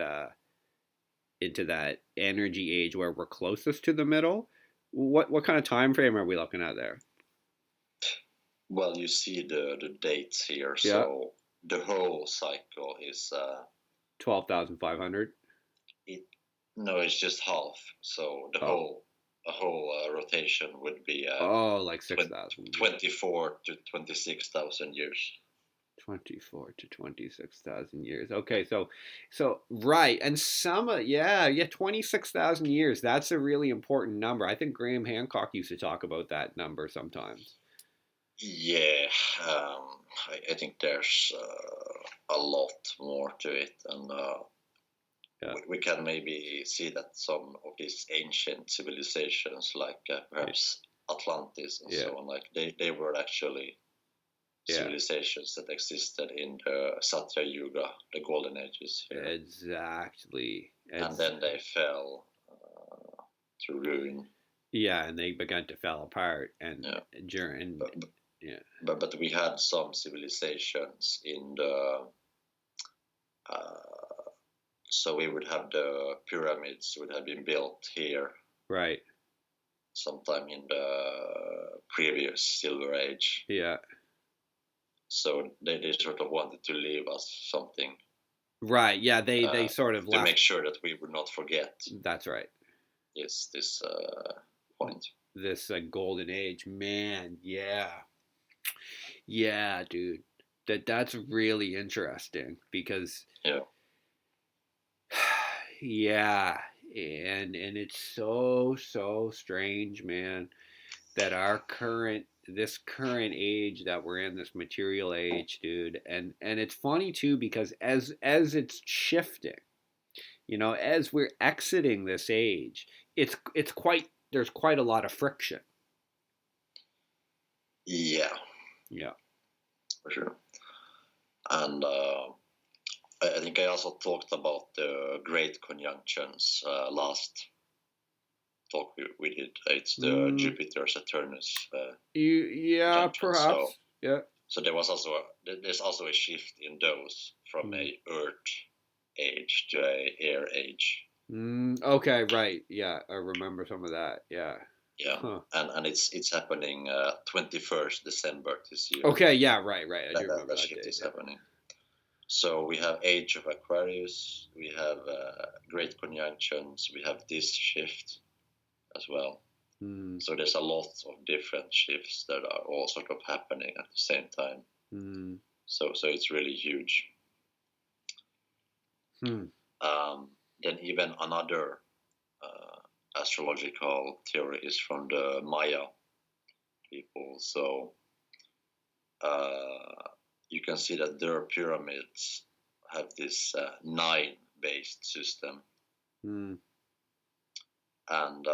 Speaker 1: energy age where we're closest to the middle? What kind of time frame are we looking at there?
Speaker 2: Well, you see the dates here. Yeah. So the whole cycle is
Speaker 1: 12,500.
Speaker 2: No, it's just half. So the whole rotation would be
Speaker 1: like 6,000.
Speaker 2: 24 to 26,000 years.
Speaker 1: 24 to 26,000 years. Okay, so right, and 26,000 years. That's a really important number. I think Graham Hancock used to talk about that number sometimes.
Speaker 2: Yeah, I think there's a lot more to it, and we can maybe see that some of these ancient civilizations, like perhaps Atlantis and so on, like they were actually civilizations that existed in the Satya Yuga, the golden ages here.
Speaker 1: Exactly.
Speaker 2: And then they fell to ruin.
Speaker 1: Yeah, and they began to fall apart, and
Speaker 2: but we had some civilizations in the so we would have the pyramids would have been built here,
Speaker 1: right,
Speaker 2: sometime in the previous Silver Age.
Speaker 1: Yeah.
Speaker 2: So they sort of wanted to leave us something
Speaker 1: Right. Yeah. They sort of
Speaker 2: to
Speaker 1: left.
Speaker 2: make sure that we would not forget
Speaker 1: That's right.
Speaker 2: this point.
Speaker 1: This golden age, man. Yeah. Yeah, dude. That's really interesting because
Speaker 2: Yeah.
Speaker 1: yeah, and it's so strange, man, that our current this current age that we're in, this material age, dude, and it's funny too because as it's shifting, as we're exiting this age, it's quite there's quite a lot of friction.
Speaker 2: Yeah,
Speaker 1: Yeah.
Speaker 2: for sure. And I think I also talked about the great conjunctions last talk we did. It's the Jupiter Saturnus
Speaker 1: Yeah,
Speaker 2: conjunction. So
Speaker 1: perhaps. Yeah.
Speaker 2: so there's also a shift in those from a Earth age to a air age.
Speaker 1: Okay, right. Yeah, I remember some of that. Yeah.
Speaker 2: Yeah,
Speaker 1: Huh.
Speaker 2: and it's happening 21st December this year.
Speaker 1: Okay, yeah, right. I do remember
Speaker 2: That
Speaker 1: that
Speaker 2: shift
Speaker 1: date.
Speaker 2: is
Speaker 1: Yeah.
Speaker 2: happening. So we have Age of Aquarius, we have Great Conjunctions, we have this shift as well. So there's a lot of different shifts that are all sort of happening at the same time. So it's really huge. Then even another astrological theory is from the Maya people. So you can see that their pyramids have this 9-based system. And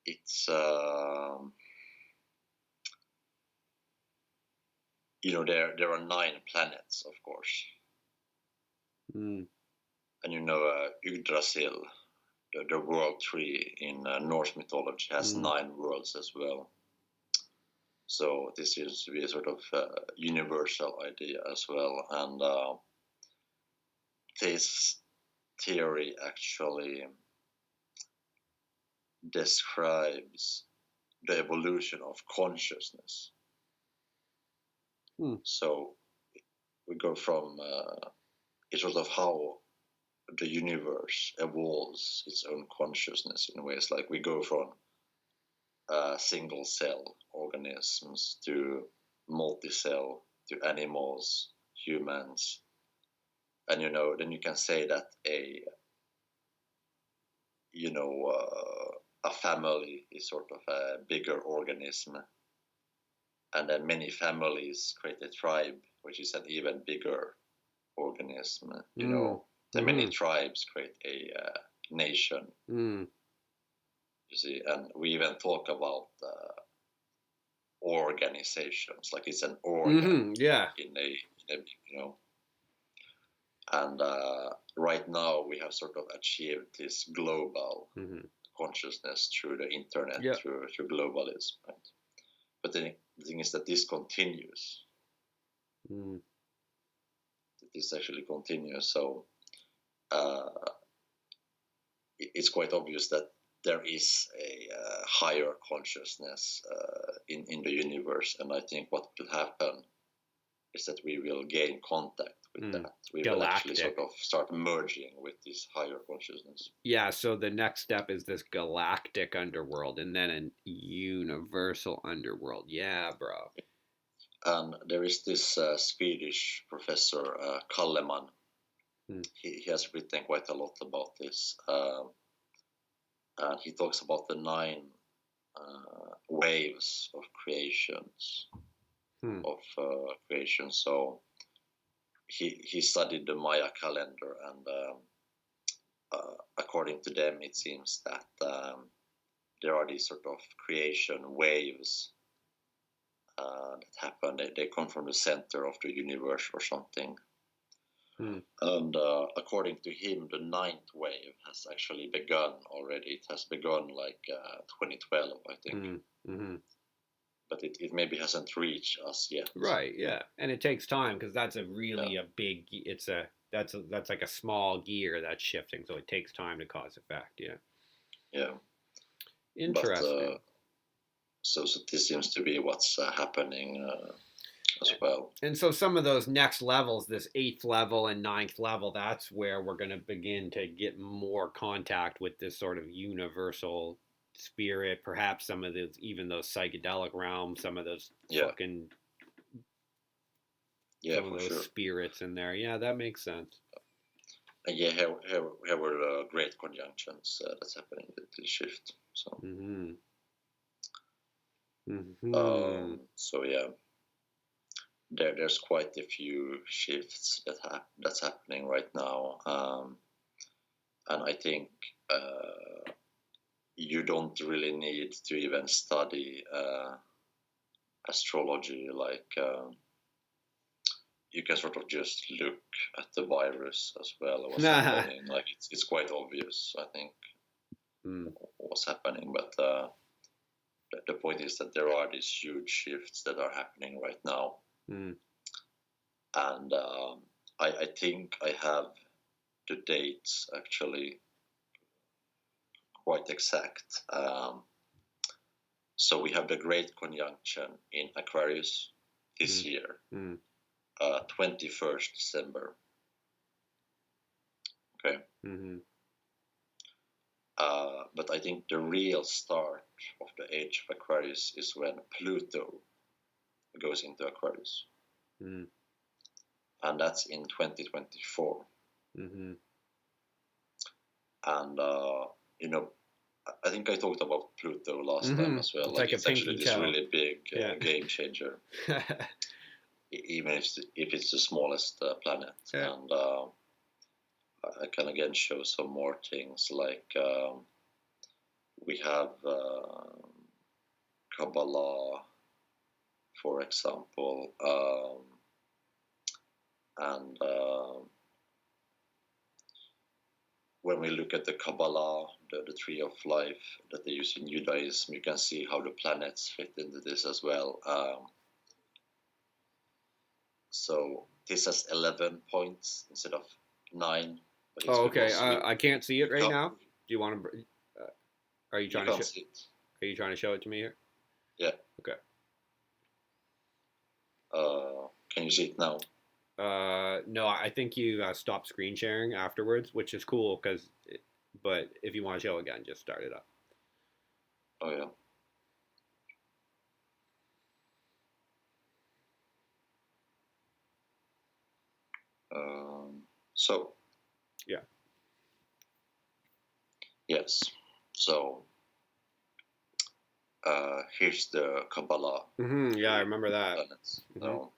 Speaker 2: it's there are 9 planets, of course. And Yggdrasil, the world tree in Norse mythology, has 9 worlds as well. So this seems to be a sort of universal idea as well. And this theory actually describes the evolution of consciousness. So we go from it's sort of how the universe evolves its own consciousness in ways like we go from single cell organisms to multi-cell to animals, humans, and then you can say that a family is sort of a bigger organism, and then many families create a tribe, which is an even bigger organism. The many tribes create a nation. You see, and we even talk about organizations, like it's an organ.
Speaker 1: Yeah.
Speaker 2: In a and right now we have sort of achieved this global consciousness through the internet, through globalism. Right? But the thing is that this continues. This actually continues. So it's quite obvious that there is a higher consciousness in the universe, and I think what will happen is that we will gain contact with that. We will actually sort of start merging with this higher consciousness.
Speaker 1: Yeah, so the next step is this galactic underworld and then a universal underworld. Yeah, bro.
Speaker 2: And there is this Swedish professor, Kalleman. He has written quite a lot about this. And he talks about the 9 waves of creations. So he studied the Maya calendar, and according to them, it seems that there are these sort of creation waves that happen. They come from the center of the universe or something. And according to him, the 9th wave has actually begun already. It has begun like 2012, I think. But it maybe hasn't reached us yet.
Speaker 1: Right. Yeah, and it takes time because that's a really a big. That's like a small gear that's shifting, so it takes time to cause effect. Yeah.
Speaker 2: Yeah.
Speaker 1: Interesting.
Speaker 2: But, so this seems to be what's happening as well.
Speaker 1: And so some of those next levels, this 8th level and 9th level, that's where we're going to begin to get more contact with this sort of universal spirit. Perhaps some of those, even those psychedelic realms, some of those fucking some of those spirits in there. Yeah, that makes sense.
Speaker 2: And yeah, here were great conjunctions that's happening with the shift. So, so yeah, there's quite a few shifts that's happening right now, and I think you don't really need to even study astrology. Like you can sort of just look at the virus as well. What's happening? Like it's quite obvious, I think, what's happening. But the point is that there are these huge shifts that are happening right now, and I think I have the dates actually quite exact. So we have the Great Conjunction in Aquarius this year, 21st December. Okay. But I think the real start of the age of Aquarius is when Pluto goes into Aquarius. And that's in 2024. And, I think I talked about Pluto last time as well. Like it's actually this really big game changer. Even if it's the smallest planet. And I can again show some more things, like we have Kabbalah, for example, and when we look at the Kabbalah, the tree of life that they use in Judaism, you can see how the planets fit into this as well. So this has 11 points instead of 9.
Speaker 1: Oh, okay. I can't see it right now. Do you want to? Are you trying to show? Are you trying to show it to me here?
Speaker 2: Yeah.
Speaker 1: Okay.
Speaker 2: Can you see it now?
Speaker 1: No, I think you stopped screen sharing afterwards, which is cool but if you want to show again, just start it up.
Speaker 2: Oh yeah. So.
Speaker 1: Yeah.
Speaker 2: Yes. So. Here's the Kabbalah.
Speaker 1: Yeah, I remember that.
Speaker 2: So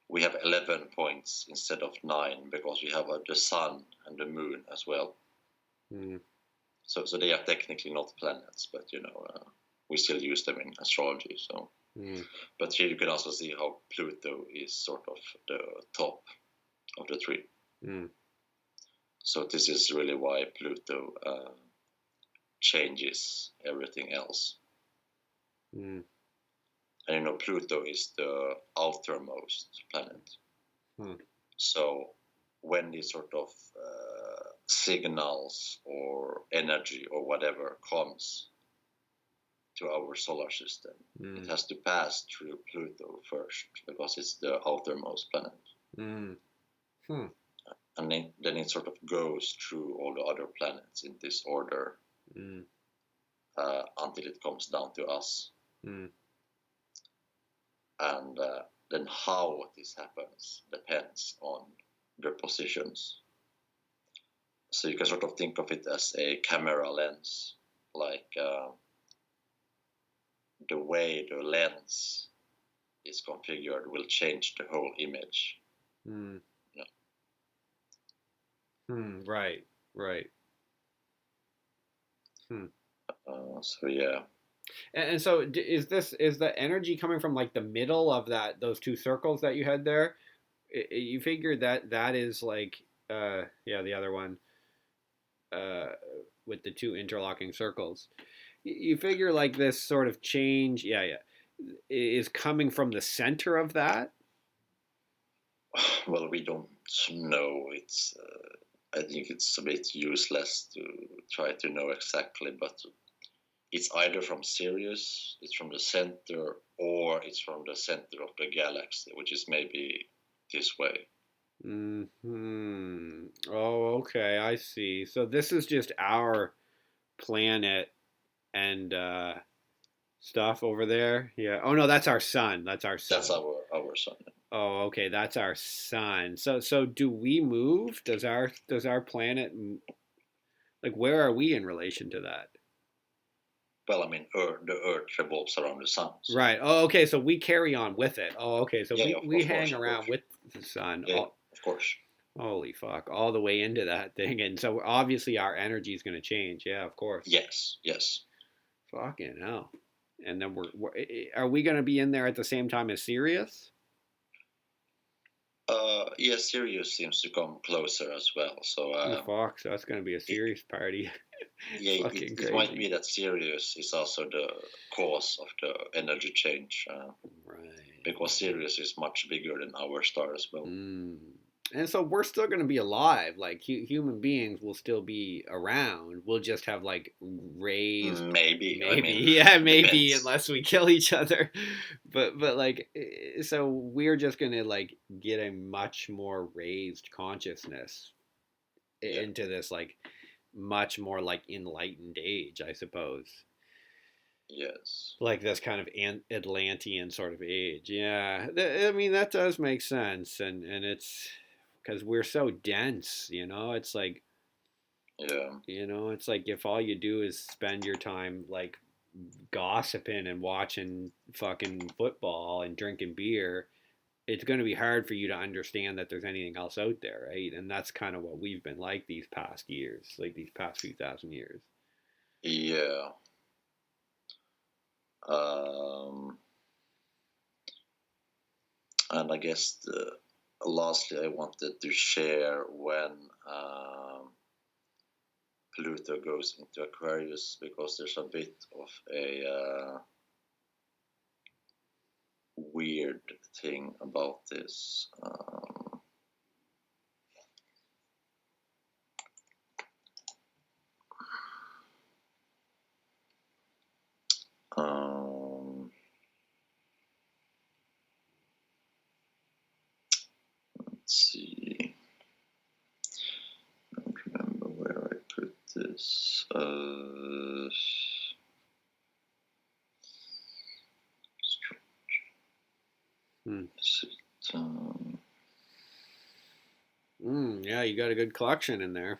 Speaker 2: we have 11 points instead of 9 because we have the sun and the moon as well. So they are technically not planets, but we still use them in astrology. So, but here you can also see how Pluto is sort of the top of the tree. So this is really why Pluto changes everything else. And Pluto is the outermost planet. So when these sort of signals or energy or whatever comes to our solar system, it has to pass through Pluto first because it's the outermost planet. And then it sort of goes through all the other planets in this order until it comes down to us. And then how this happens depends on their positions. So you can sort of think of it as a camera lens, like the way the lens is configured will change the whole image.
Speaker 1: Right.
Speaker 2: So yeah.
Speaker 1: And so is the energy coming from like the middle of those two circles that you had there? You figure that is like the other one with the two interlocking circles. You figure like this sort of change is coming from the center of that?
Speaker 2: Well, we don't know. It's I think it's a bit useless to try to know exactly, but it's either from Sirius, it's from the center, or it's from the center of the galaxy, which is maybe this way.
Speaker 1: Hmm. Oh, okay. I see. So this is just our planet and stuff over there. Yeah. Oh no, that's our sun. That's our
Speaker 2: That's
Speaker 1: sun.
Speaker 2: our sun.
Speaker 1: Oh, okay. That's our sun. So do we move? Does our planet like where are we in relation to that?
Speaker 2: Well, I mean, the Earth revolves around the sun. So.
Speaker 1: Right. Oh, okay. So we carry on with it. Oh, okay. So
Speaker 2: Yeah,
Speaker 1: we
Speaker 2: of course,
Speaker 1: hang
Speaker 2: of
Speaker 1: around
Speaker 2: course.
Speaker 1: with the sun.
Speaker 2: Yeah,
Speaker 1: All,
Speaker 2: of course.
Speaker 1: holy fuck! All the way into that thing, and so obviously our energy is going to change. Yeah, of course.
Speaker 2: Yes, yes.
Speaker 1: Fucking hell. And then are we going to be in there at the same time as Sirius?
Speaker 2: Yeah, Sirius seems to come closer as well. So,
Speaker 1: Oh, fuck. So that's going to be a
Speaker 2: it,
Speaker 1: serious party.
Speaker 2: yeah,
Speaker 1: Fucking
Speaker 2: it might
Speaker 1: crazy.
Speaker 2: be that Sirius is also the cause of the energy change.
Speaker 1: Right.
Speaker 2: Because Sirius is much bigger than our star as well.
Speaker 1: Mm. And so we're still going to be alive. Like human beings will still be around. We'll just have like raised,
Speaker 2: Maybe. I
Speaker 1: maybe,
Speaker 2: mean,
Speaker 1: yeah, maybe
Speaker 2: depends.
Speaker 1: unless we kill each other. But like, so we're just going to like get a much more raised consciousness
Speaker 2: Yeah.
Speaker 1: into this like much more like enlightened age, I suppose.
Speaker 2: Yes.
Speaker 1: Like this kind of Atlantean sort of age. Yeah, I mean that does make sense, and it's because we're so dense. It's like
Speaker 2: Yeah.
Speaker 1: it's like if all you do is spend your time like gossiping and watching fucking football and drinking beer, it's going to be hard for you to understand that there's anything else out there, right? And that's kind of what we've been like these past years, like these past few thousand years.
Speaker 2: Yeah. Um, and I guess lastly, I wanted to share when Pluto goes into Aquarius, because there's a bit of a weird thing about this. Um, let's see. I don't remember where I put this. Is it,
Speaker 1: Yeah, you got a good collection in there.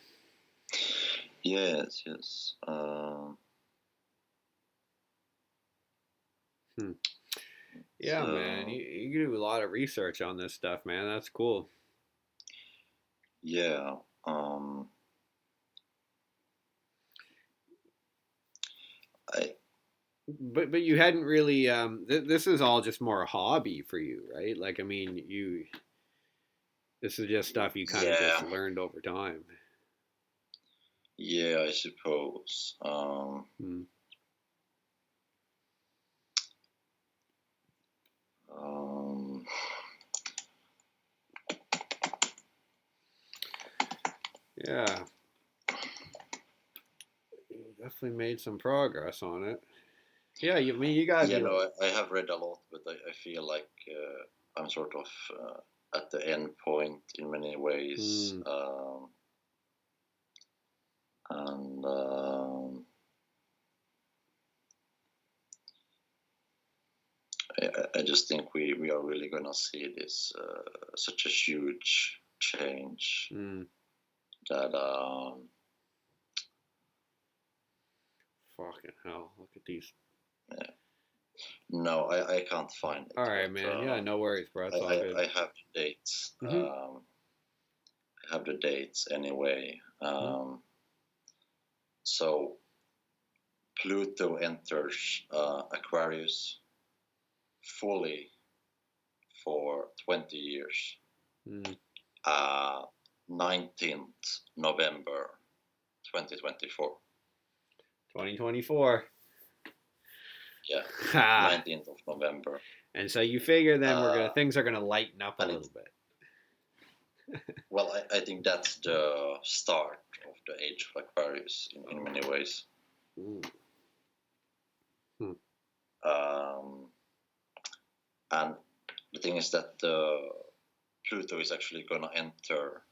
Speaker 2: yes, yes.
Speaker 1: Yeah, man, you do a lot of research on this stuff, man. That's cool.
Speaker 2: Yeah. I
Speaker 1: But you hadn't really this is all just more a hobby for you, right? Like I mean, this is just stuff you kind of just
Speaker 2: yeah,
Speaker 1: learned over time.
Speaker 2: yeah, I suppose.
Speaker 1: Hmm.
Speaker 2: Um,
Speaker 1: Yeah, you definitely made some progress on it. Yeah, I mean, you gotta
Speaker 2: yeah,
Speaker 1: be
Speaker 2: no, I have read a lot, but I feel like I'm sort of at the end point in many ways.
Speaker 1: hmm.
Speaker 2: And I just think we are really gonna see this such a huge change
Speaker 1: Hmm.
Speaker 2: that
Speaker 1: Fucking hell! Look at these.
Speaker 2: yeah. No, I can't find it.
Speaker 1: All right,
Speaker 2: But
Speaker 1: man. Yeah, no worries, bro. It's all good.
Speaker 2: I have the dates.
Speaker 1: Mm-hmm.
Speaker 2: I have the dates anyway.
Speaker 1: Mm-hmm.
Speaker 2: So Pluto enters Aquarius fully for 20 years. 19th November 2024.
Speaker 1: 2024.
Speaker 2: Yeah,
Speaker 1: Ha!
Speaker 2: 19th of November.
Speaker 1: And so you figure then things are gonna lighten up a little bit.
Speaker 2: Well, I think that's the start of the age of Aquarius in many ways.
Speaker 1: Ooh.
Speaker 2: And the thing is that Pluto is actually going to enter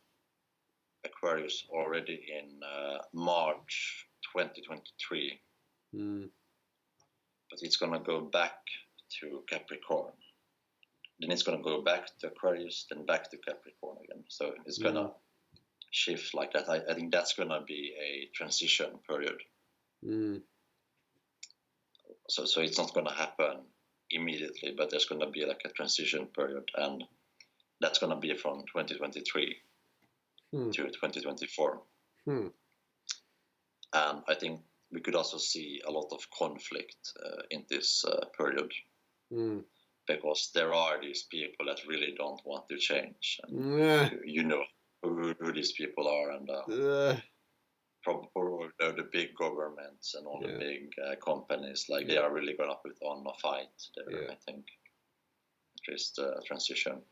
Speaker 2: Aquarius already in March 2023. But it's going to go back to Capricorn. Then it's going to go back to Aquarius, then back to Capricorn again. So it's going to shift like that. I think that's going to be a transition period. So it's not going to happen immediately, but there's going to be like a transition period, and that's going to be from 2023 to 2024. And I think we could also see a lot of conflict in this period, because there are these people that really don't want to change. And you know who these people are, and probably the big governments and all the big companies, like they are really going to put on a fight there, I think. Just transition.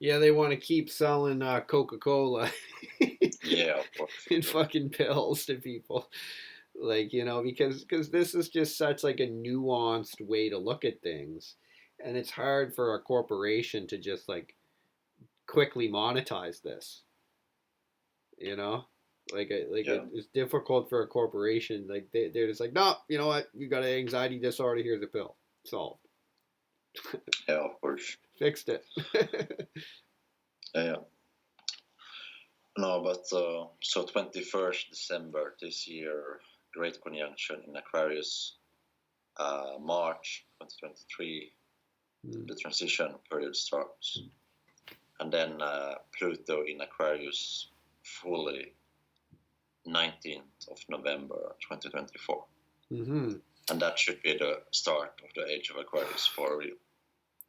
Speaker 1: Yeah, they want to keep selling Coca-Cola
Speaker 2: of course.
Speaker 1: in fucking pills to people. Like, you know, because this is just such like a nuanced way to look at things. And it's hard for a corporation to just like quickly monetize this. You know? It's difficult for a corporation. Like they're just like, no, you know what? You got an anxiety disorder. Here's a pill. Solved.
Speaker 2: Yeah, of course.
Speaker 1: Fixed it.
Speaker 2: Yeah. No, but so 21st December this year, Great Conjunction in Aquarius. March 2023, the transition period starts, and then Pluto in Aquarius fully 19th of November 2024. And that should be the start of the age of Aquarius for real.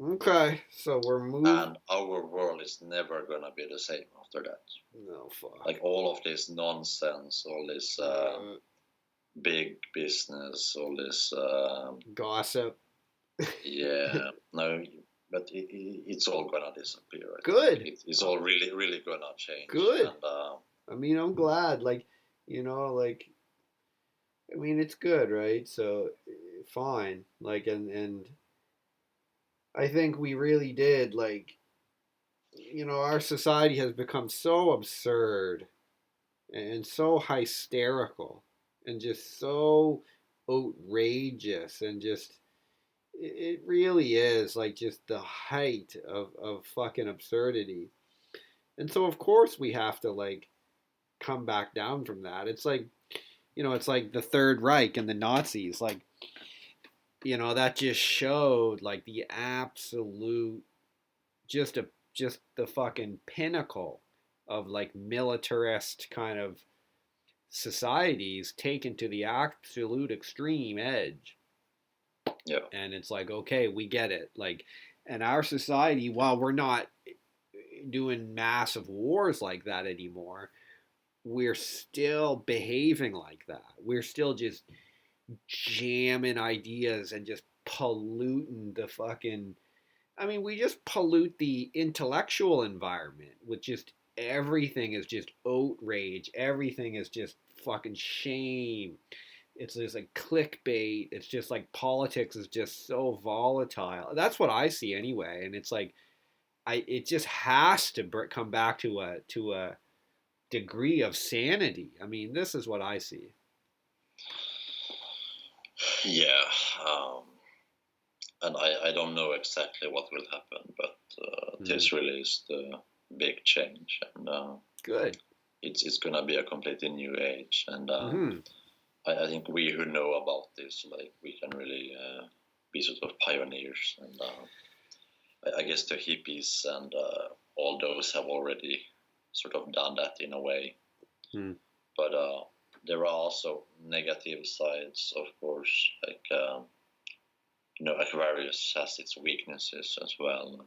Speaker 1: Okay, so we're moving.
Speaker 2: And our world is never gonna be the same after that.
Speaker 1: No, fuck.
Speaker 2: Like all of this nonsense, all this big business, all this
Speaker 1: gossip.
Speaker 2: Yeah, no, but it's all gonna disappear.
Speaker 1: Good.
Speaker 2: It's all really gonna change.
Speaker 1: Good.
Speaker 2: And,
Speaker 1: I mean, I'm glad. Like, you know, like, I mean, it's good, right? So, fine. Like, and I think we really did, like, you know, our society has become so absurd and so hysterical and just so outrageous and just it really is like just the height of fucking absurdity. And so of course we have to like come back down from that. It's like, you know, it's like the Third Reich and the Nazis, like, you know, that just showed like the absolute just the fucking pinnacle of like militarist kind of societies taken to the absolute extreme edge.
Speaker 2: Yeah.
Speaker 1: And it's like, okay, we get it. Like, and our society, while we're not doing massive wars like that anymore, we're still behaving like that. We're still just jamming ideas and just polluting the fucking. I mean, we just pollute the intellectual environment with just everything is just outrage. Everything is just fucking shame. It's just like clickbait. It's just like politics is just so volatile. That's what I see anyway. And it's like, it just has to come back to a degree of sanity. I mean, this is what I see.
Speaker 2: Yeah, and I don't know exactly what will happen, but this really is the big change, and
Speaker 1: good.
Speaker 2: It's gonna be a completely new age, and I think we who know about this, like, we can really be sort of pioneers, and I guess the hippies and all those have already sort of done that in a way. But there are also negative sides, of course, like, you know, Aquarius has its weaknesses as well.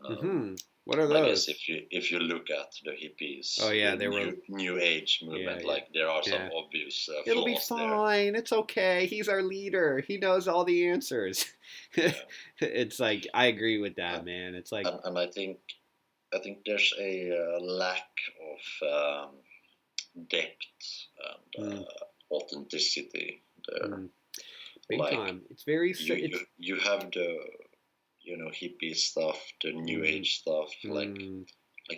Speaker 1: What are those?
Speaker 2: I guess if you look at the hippies, the new age movement, like there are some obvious flaws.
Speaker 1: It'll be fine. There. It's okay. He's our leader. He knows all the answers. It's like, I agree with that, man. It's like,
Speaker 2: and I think there's a lack of depth and authenticity there.
Speaker 1: big
Speaker 2: like
Speaker 1: time. It's very
Speaker 2: you have the hippie stuff, the new age stuff, like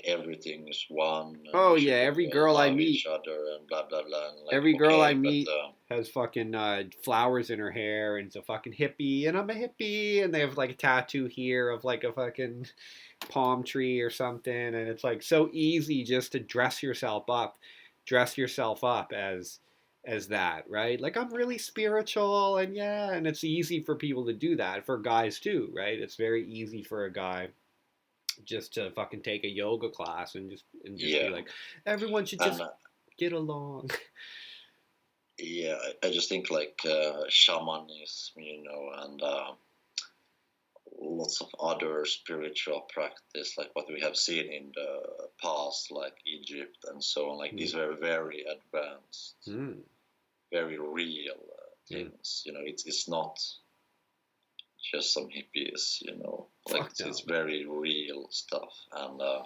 Speaker 2: everything is one, and
Speaker 1: oh
Speaker 2: we
Speaker 1: yeah,
Speaker 2: should
Speaker 1: every girl I
Speaker 2: love
Speaker 1: meet,
Speaker 2: each other and blah blah blah. And like,
Speaker 1: every girl I
Speaker 2: okay, but
Speaker 1: meet has fucking flowers in her hair and is a fucking hippie, and I'm a hippie, and they have like a tattoo here of like a fucking palm tree or something, and it's like so easy just to dress yourself up as that, right? Like I'm really spiritual, and yeah, and it's easy for people to do that, for guys too, right? It's very easy for a guy just to fucking take a yoga class and just be like, everyone should just
Speaker 2: and
Speaker 1: get along.
Speaker 2: yeah, I just think like shamanism, and lots of other spiritual practice, like what we have seen in the past, like Egypt and so on. Like these were very advanced, very real things. It's not just some hippies. Like it's very real stuff, and I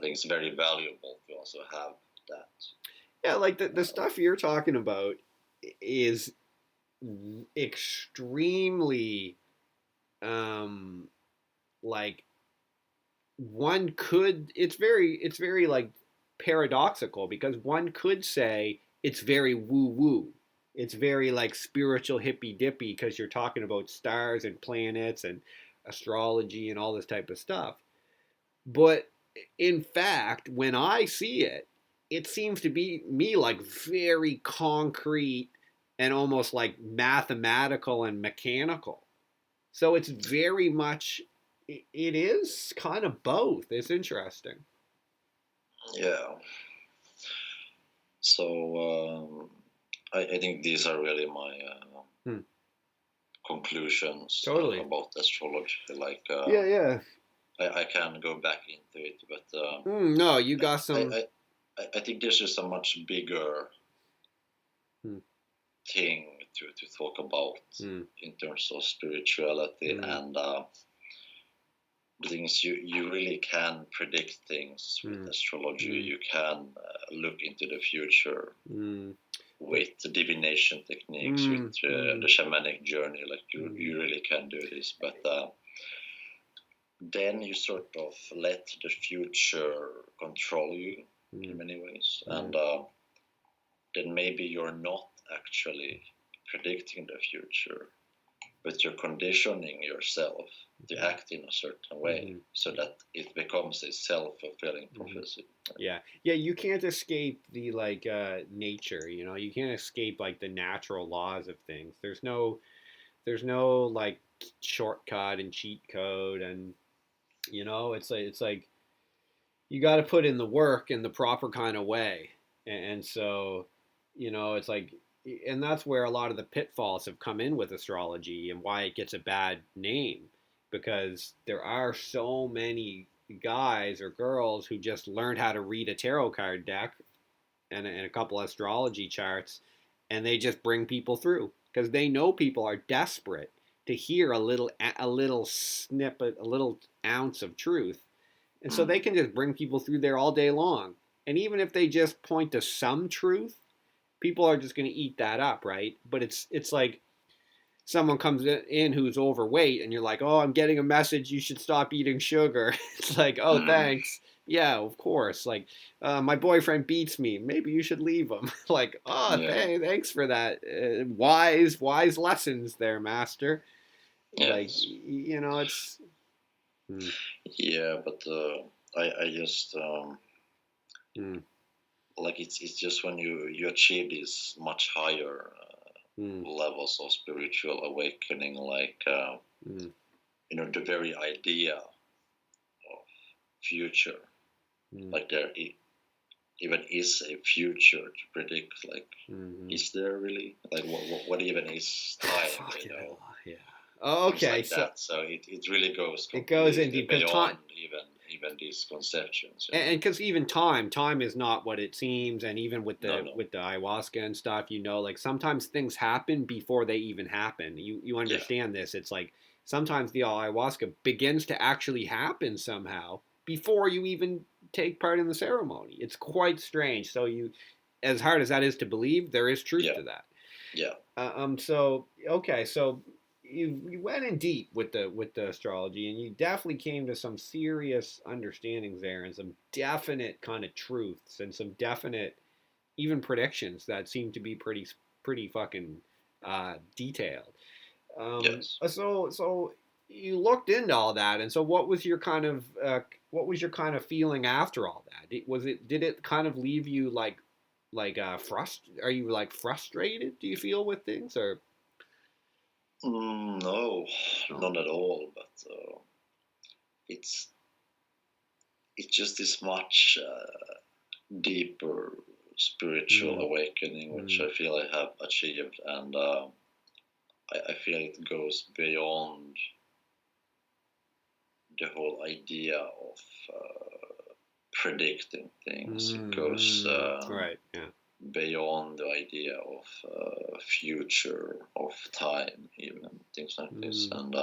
Speaker 2: think it's very valuable to also have that.
Speaker 1: Yeah, like the stuff you're talking about is extremely like it's very like paradoxical, because one could say it's very woo woo. It's very like spiritual hippy dippy, because you're talking about stars and planets and astrology and all this type of stuff. But in fact, when I see it, it seems to be me like very concrete and almost like mathematical and mechanical. So it's very much, it is kind of both. It's interesting.
Speaker 2: Yeah. So I think these are really my conclusions
Speaker 1: Totally.
Speaker 2: about astrology. Like
Speaker 1: yeah.
Speaker 2: I can go back into it, but
Speaker 1: no, you got some.
Speaker 2: I think there's just a much bigger thing to talk about in terms of spirituality, and the thing is you really can predict things with astrology. You can look into the future with the divination techniques, with the shamanic journey. Like you really can do this, but then you sort of let the future control you in many ways, and then maybe you're not actually predicting the future, but you're conditioning yourself to act in a certain way so that it becomes a self-fulfilling prophecy.
Speaker 1: Yeah, you can't escape the like nature, you can't escape like the natural laws of things. There's no like shortcut and cheat code, and it's like you got to put in the work in the proper kind of way. And so it's like, and that's where a lot of the pitfalls have come in with astrology, and why it gets a bad name, because there are so many guys or girls who just learned how to read a tarot card deck and a couple astrology charts, and they just bring people through because they know people are desperate to hear a little snippet, a little ounce of truth, and so they can just bring people through there all day long. And even if they just point to some truth, people are just going to eat that up, right? But it's like someone comes in who's overweight, and you're like, oh, I'm getting a message, you should stop eating sugar. It's like, oh, thanks. Yeah, of course. Like, my boyfriend beats me. Maybe you should leave him. Like, oh, thanks for that. Wise lessons there, master. Yes. Like, it's.
Speaker 2: Yeah, but I just like it's just when you achieve these much higher levels of spiritual awakening, like the very idea of future, like there even is a future to predict. Like, is there really? Like, what even is time?
Speaker 1: Yeah. Oh, okay.
Speaker 2: Like that. So it really goes.
Speaker 1: It goes into
Speaker 2: beyond even these conceptions.
Speaker 1: And because even time is not what it seems, and even with the ayahuasca and stuff, like sometimes things happen before they even happen. You understand this? It's like sometimes the ayahuasca begins to actually happen somehow before you even take part in the ceremony. It's quite strange. So as hard as that is to believe, there is truth to that.
Speaker 2: Yeah.
Speaker 1: So okay, so you went in deep with the astrology, and you definitely came to some serious understandings there, and some definite kind of truths, and some definite even predictions that seem to be pretty fucking detailed.
Speaker 2: Yes.
Speaker 1: So you looked into all that, and so what was your kind of feeling after all that? Did it kind of leave you like are you like frustrated? Do you feel with things or
Speaker 2: No,
Speaker 1: no?
Speaker 2: none at all. But it's it's just this much deeper spiritual
Speaker 1: Mm,
Speaker 2: awakening, which
Speaker 1: mm,
Speaker 2: I feel I have achieved, and I feel it goes beyond the whole idea of predicting things. It goes
Speaker 1: right. Yeah.
Speaker 2: beyond the idea of future, of time, even things like this.
Speaker 1: Mm,
Speaker 2: And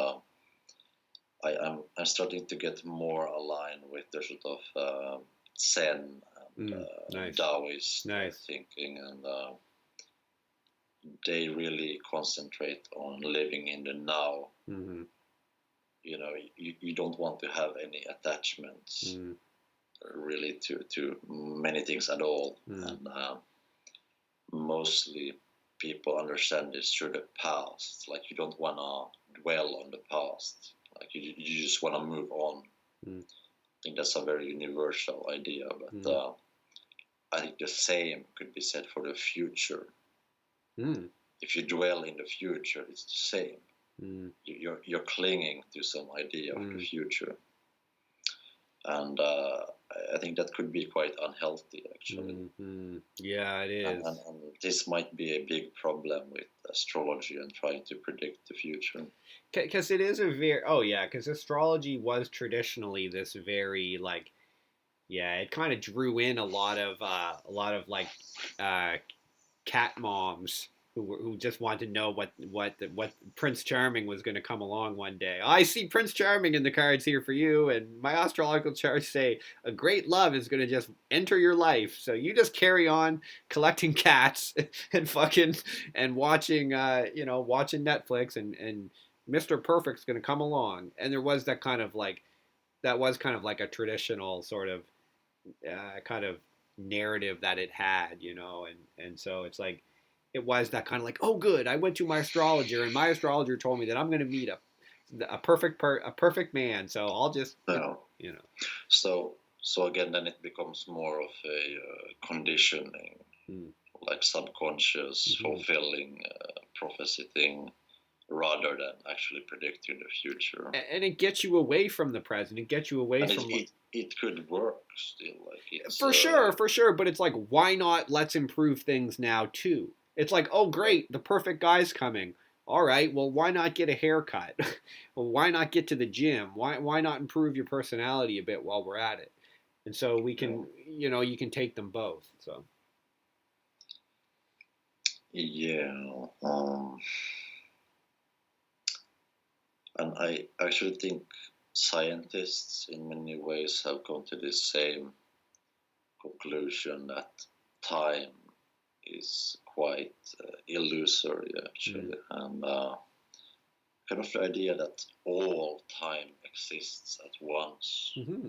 Speaker 2: I'm starting to get more aligned with the sort of Zen and
Speaker 1: nice.
Speaker 2: Taoist
Speaker 1: Nice.
Speaker 2: thinking, and they really concentrate on living in the now.
Speaker 1: Mm-hmm.
Speaker 2: You know, you don't want to have any attachments
Speaker 1: Mm,
Speaker 2: really to many things at all,
Speaker 1: mm,
Speaker 2: and mostly people understand this through the past. Like you don't want to dwell on the past. Like you just want to move on.
Speaker 1: mm,
Speaker 2: I think that's a very universal idea, but
Speaker 1: mm,
Speaker 2: I think the same could be said for the future.
Speaker 1: mm,
Speaker 2: If you dwell in the future, it's the same.
Speaker 1: mm,
Speaker 2: You're clinging to some idea of the
Speaker 1: mm,
Speaker 2: future, and I think that could be quite unhealthy, actually.
Speaker 1: yeah, it is.
Speaker 2: And this might be a big problem with astrology and trying to predict the future.
Speaker 1: Because it is a very because astrology was traditionally this very like yeah, it kind of drew in a lot of like uh, cat moms who just wanted to know what Prince Charming was going to come along one day. Oh, I see Prince Charming in the cards here for you, and my astrological charts say a great love is going to just enter your life. So you just carry on collecting cats and fucking and watching watching Netflix and Mr. Perfect's going to come along. And there was that kind of like that was kind of like a traditional sort of kind of narrative that it had, and so it's like it was that kind of like, oh, good, I went to my astrologer, and my astrologer told me that I'm going to meet a perfect man, so I'll just
Speaker 2: No.
Speaker 1: you know.
Speaker 2: So again, then it becomes more of a conditioning,
Speaker 1: Mm.
Speaker 2: like subconscious
Speaker 1: Mm-hmm.
Speaker 2: fulfilling prophecy thing, rather than actually predicting the future.
Speaker 1: And it gets you away from the present. It gets you away
Speaker 2: And
Speaker 1: from
Speaker 2: it could work still. Like it's
Speaker 1: for sure. But it's like, why not? Let's improve things now too. It's like, oh
Speaker 2: yeah,
Speaker 1: great, the perfect guy's coming. All right, well, why not get a haircut? Well, why not get to the gym? Why not improve your personality a bit while we're at it? And so we
Speaker 2: yeah.
Speaker 1: can, you can take them both. So
Speaker 2: Yeah. And I actually think scientists in many ways have come to the same conclusion that time is quite illusory,
Speaker 1: mm,
Speaker 2: actually, and kind of the idea that all time exists at once,
Speaker 1: mm-hmm.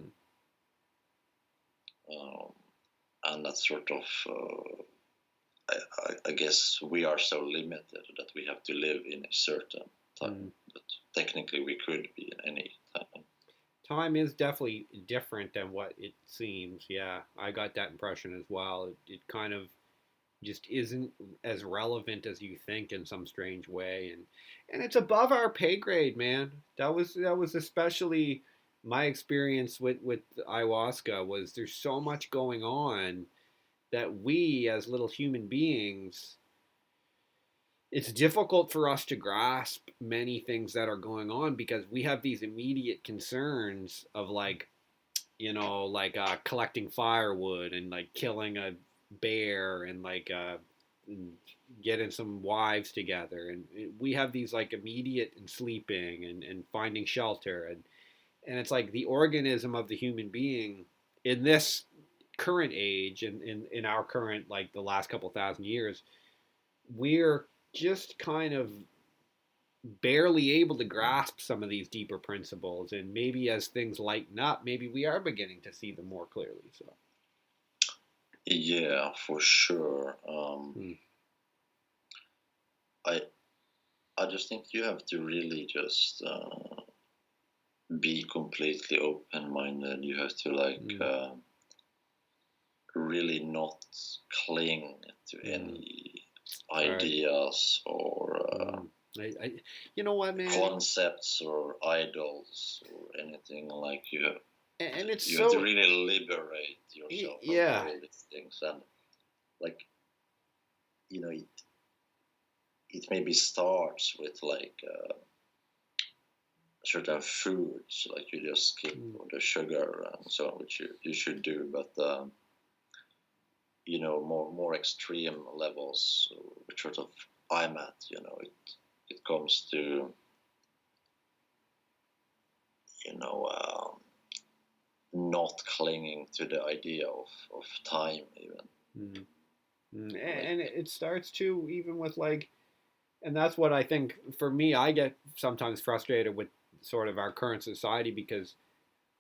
Speaker 2: um, and that sort of I guess we are so limited that we have to live in a certain time,
Speaker 1: Mm.
Speaker 2: but technically we could be in any time.
Speaker 1: Time is definitely different than what it seems. Yeah, I got that impression as well. It kind of just isn't as relevant as you think in some strange way, and it's above our pay grade, man. That was especially my experience with ayahuasca. Was there's so much going on that we as little human beings, it's difficult for us to grasp many things that are going on because we have these immediate concerns of like, like collecting firewood and like killing a bear and like getting some wives together, and we have these like immediate and sleeping and finding shelter, and it's like the organism of the human being in this current age and in our current like the last couple thousand years, we're just kind of barely able to grasp some of these deeper principles, and maybe as things lighten up, maybe we are beginning to see them more clearly. So
Speaker 2: Yeah, for sure. I I just think you have to really just be completely open-minded. You have to really not cling to any ideas or
Speaker 1: you know what, man?
Speaker 2: concepts or idols or anything. Like
Speaker 1: And it's
Speaker 2: you
Speaker 1: so
Speaker 2: have to really liberate yourself
Speaker 1: yeah.
Speaker 2: from all these things, and like it maybe starts with certain foods, like you just skip the sugar and so on, which you should do, but more extreme levels, which sort of I'm at, it comes to you know not clinging to the idea of time even.
Speaker 1: And it starts to even with and that's what I think for me, I get sometimes frustrated with sort of our current society, because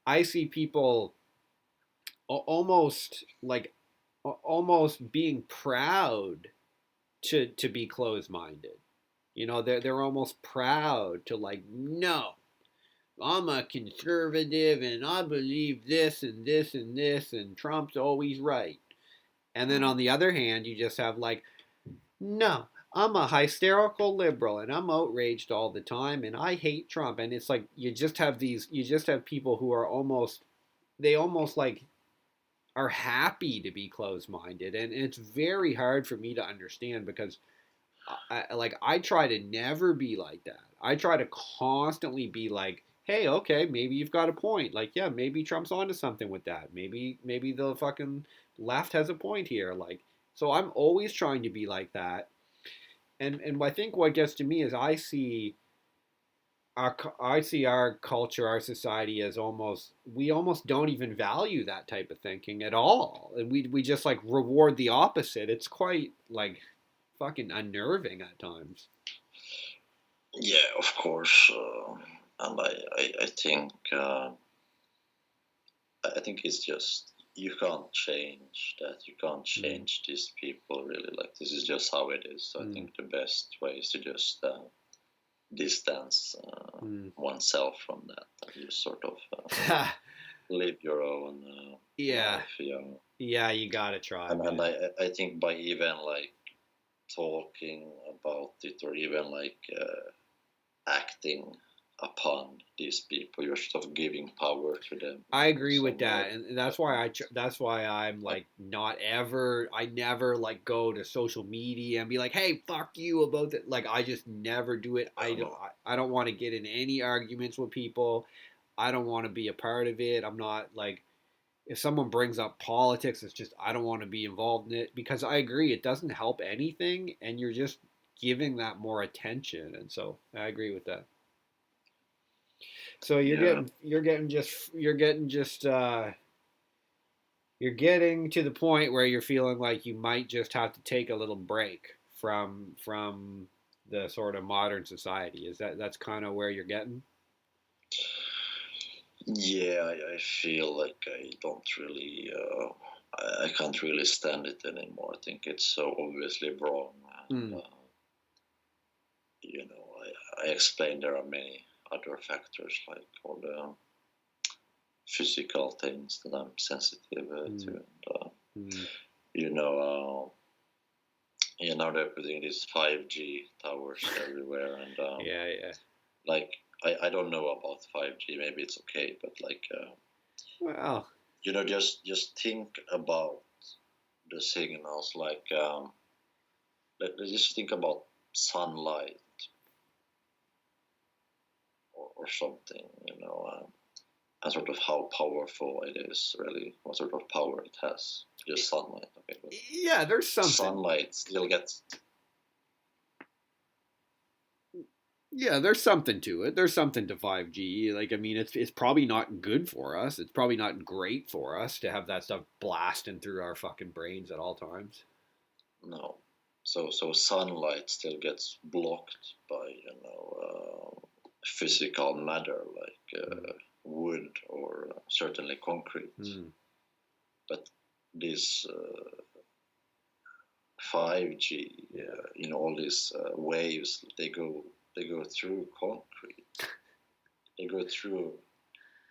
Speaker 1: I see people almost almost being proud to be closed minded. They're almost proud to no, I'm a conservative and I believe this and this and this and Trump's always right. And then on the other hand, you just have no, I'm a hysterical liberal and I'm outraged all the time and I hate Trump. And it's like you just have people who are they almost are happy to be closed minded. And it's very hard for me to understand, because I try to never be like that. I try to constantly be like, hey, okay, maybe you've got a point. Yeah, maybe Trump's onto something with that. Maybe the fucking left has a point here. So I'm always trying to be like that. And I think what gets to me is I see our culture, our society as we almost don't even value that type of thinking at all, and we just reward the opposite. It's quite fucking unnerving at times.
Speaker 2: Yeah, of course, and I think it's just you can't change that. You can't change these people really. Like this is just how it is. So I think the best way is to just distance oneself from that and just sort of live your own life.
Speaker 1: Yeah, you gotta try.
Speaker 2: And I think by even talking about it or even acting upon these people, you're sort of giving power to them.
Speaker 1: I agree with that, and that's why I'm not ever. I never go to social media and be like, "Hey, fuck you" about that. I just never do it. I don't want to get in any arguments with people. I don't want to be a part of it. I'm not if someone brings up politics, it's just I don't want to be involved in it, because I agree it doesn't help anything, and you're just giving that more attention, and so I agree with that. So you're getting to the point where you're feeling like you might just have to take a little break from the sort of modern society. That's kind of where you're getting?
Speaker 2: Yeah, I feel like I don't really, I can't really stand it anymore. I think it's so obviously wrong. And, I explained there are many other factors, like all the physical things that I'm sensitive to. And, they're putting these 5G towers everywhere, and
Speaker 1: yeah.
Speaker 2: I don't know about 5G. Maybe it's okay, but
Speaker 1: well,
Speaker 2: just think about the signals. Let's just think about sunlight or something. And sort of how powerful it is. Really, what sort of power it has. Just sunlight. Okay.
Speaker 1: Yeah, there's something.
Speaker 2: Sunlight still gets.
Speaker 1: Yeah, there's something to it. There's something to 5G. It's probably not good for us. It's probably not great for us to have that stuff blasting through our fucking brains at all times.
Speaker 2: No, so sunlight still gets blocked by physical matter like wood or certainly concrete. But this 5G, all these waves, they go through concrete.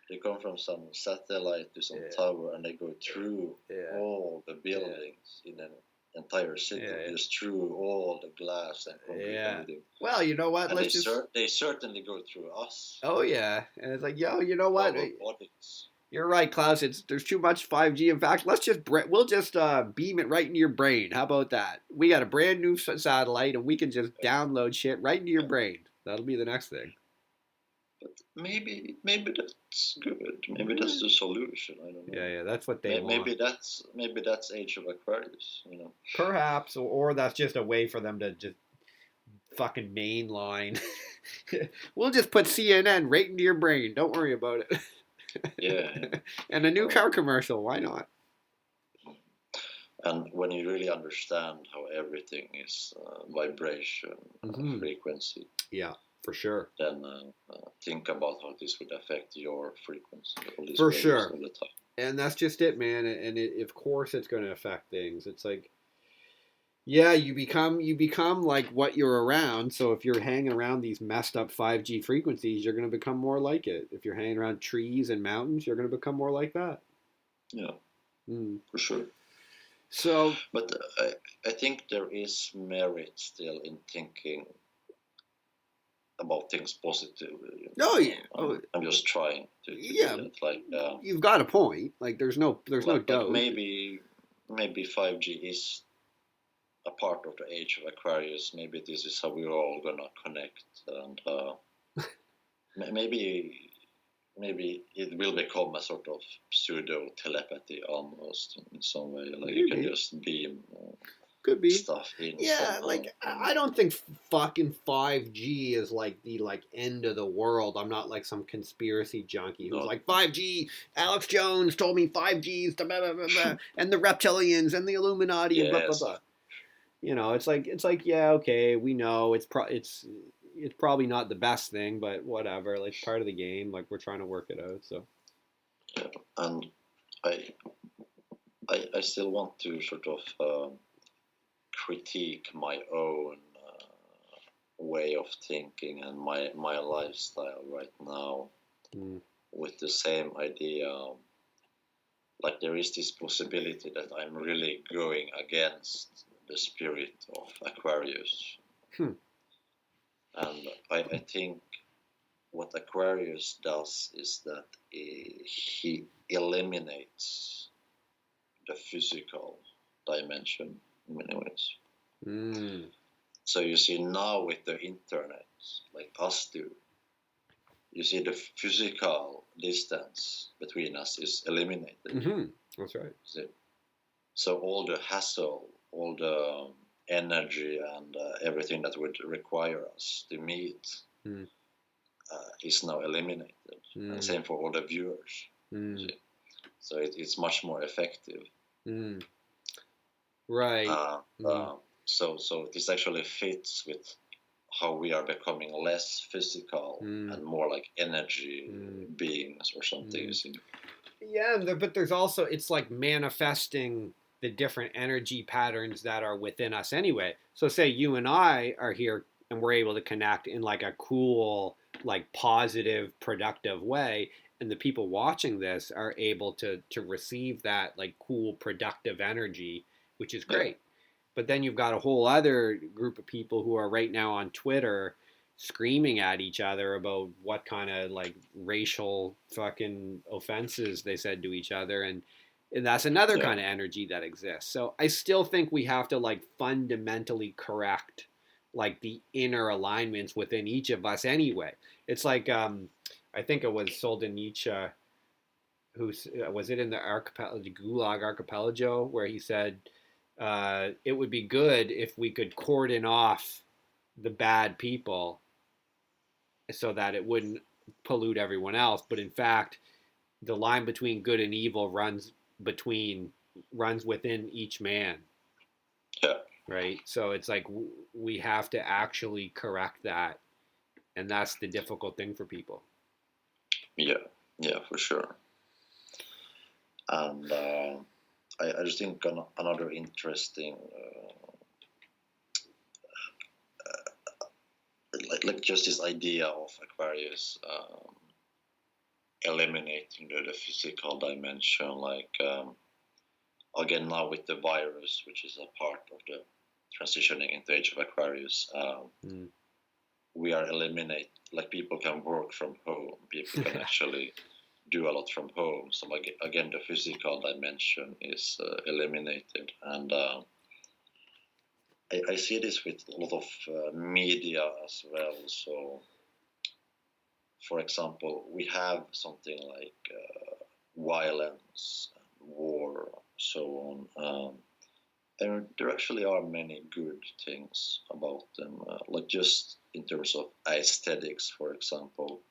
Speaker 2: They come from some satellite to some tower, and they go through all the buildings in an entire city, just through all the glass and concrete and everything.
Speaker 1: Well, you know what?
Speaker 2: And they certainly go through us.
Speaker 1: Oh yeah, and it's like, yo, you know what?
Speaker 2: Our bodies.
Speaker 1: You're right, Klaus. There's too much 5G. In fact, we'll just beam it right into your brain. How about that? We got a brand new satellite, and we can just download shit right into your brain. That'll be the next thing.
Speaker 2: But maybe that's good. Maybe that's the solution. I don't know.
Speaker 1: Yeah, that's what they want.
Speaker 2: Maybe that's Age of Aquarius.
Speaker 1: Perhaps, or that's just a way for them to just fucking mainline. We'll just put CNN right into your brain. Don't worry about it.
Speaker 2: Yeah.
Speaker 1: And a new car commercial. Why not?
Speaker 2: And when you really understand how everything is vibration, frequency.
Speaker 1: Yeah, for sure.
Speaker 2: Then think about how this would affect your frequency.
Speaker 1: For sure. All the time. And that's just it, man. And of course it's going to affect things. It's like, yeah, you become like what you're around. So if you're hanging around these messed up 5G frequencies, you're going to become more like it. If you're hanging around trees and mountains, you're going to become more like that.
Speaker 2: Yeah, for sure.
Speaker 1: So,
Speaker 2: but I think there is merit still in thinking about things positively.
Speaker 1: Oh yeah.
Speaker 2: I'm just trying to do that. Like
Speaker 1: you've got a point. Like there's no doubt.
Speaker 2: Like maybe 5G is a part of the Age of Aquarius. Maybe this is how we're all gonna connect, and maybe it will become a sort of pseudo telepathy almost in some way. Like you can just beam
Speaker 1: could be
Speaker 2: stuff in.
Speaker 1: Yeah, like I don't think fucking 5G is like the end of the world. I'm not like some conspiracy junkie who's like 5G. Alex Jones told me 5G's blah, blah, blah, blah, and the reptilians and the Illuminati and blah blah blah. You know, it's like yeah, okay, we know it's probably not the best thing, but whatever. Like part of the game. Like we're trying to work it out. So.
Speaker 2: Yeah, and I still want to sort of critique my own way of thinking and my lifestyle right now with the same idea. Like there is this possibility that I'm really going against the spirit of Aquarius. And I think what Aquarius does is that he eliminates the physical dimension in many ways. So you see now with the internet, like us do, you see the physical distance between us is eliminated.
Speaker 1: That's right.
Speaker 2: So all the hassle, all the energy and everything that would require us to meet is now eliminated. And same for all the viewers. So it's much more effective.
Speaker 1: Right.
Speaker 2: So this actually fits with how we are becoming less physical and more like energy beings or something. You see?
Speaker 1: Yeah, but there's also, it's like manifesting the different energy patterns that are within us anyway. So say you and I are here and we're able to connect in like a cool, like positive, productive way. And the people watching this are able to receive that like cool, productive energy, which is great. But then you've got a whole other group of people who are right now on Twitter screaming at each other about what kind of like racial fucking offenses they said to each other. And that's another kind of energy that exists. So I still think we have to like fundamentally correct like the inner alignments within each of us anyway. It's like, I think it was Solzhenitsyn, who was it in the Gulag Archipelago, where he said, it would be good if we could cordon off the bad people so that it wouldn't pollute everyone else. But in fact, the line between good and evil runs within each man.
Speaker 2: Yeah.
Speaker 1: right? So it's like we have to actually correct that, and that's the difficult thing for people.
Speaker 2: Yeah, for sure. And I just think another interesting, like just this idea of Aquarius eliminating the physical dimension, like again now with the virus, which is a part of the transitioning into Age of Aquarius, we are like people can work from home, people can actually do a lot from home. So again, the physical dimension is eliminated, and I see this with a lot of media as well. So, for example, we have something like violence, war, so on. And there actually are many good things about them, like just in terms of aesthetics, for example.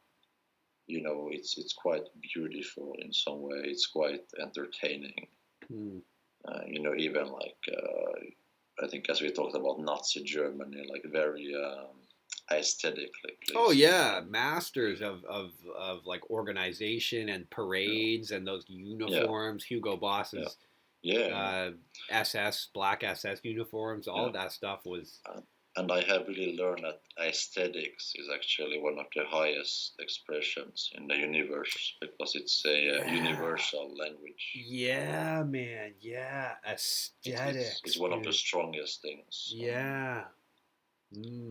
Speaker 2: You know, it's quite beautiful in some way. It's quite entertaining. You know, even like I think as we talked about Nazi Germany, like very aesthetically.
Speaker 1: Oh yeah, masters of like organization and parades and those uniforms. Hugo Boss's SS, black SS uniforms, all that stuff was.
Speaker 2: And I have really learned that aesthetics is actually one of the highest expressions in the universe because it's a universal language.
Speaker 1: Yeah, man. Yeah, aesthetics.
Speaker 2: It's one of the strongest things.
Speaker 1: Yeah.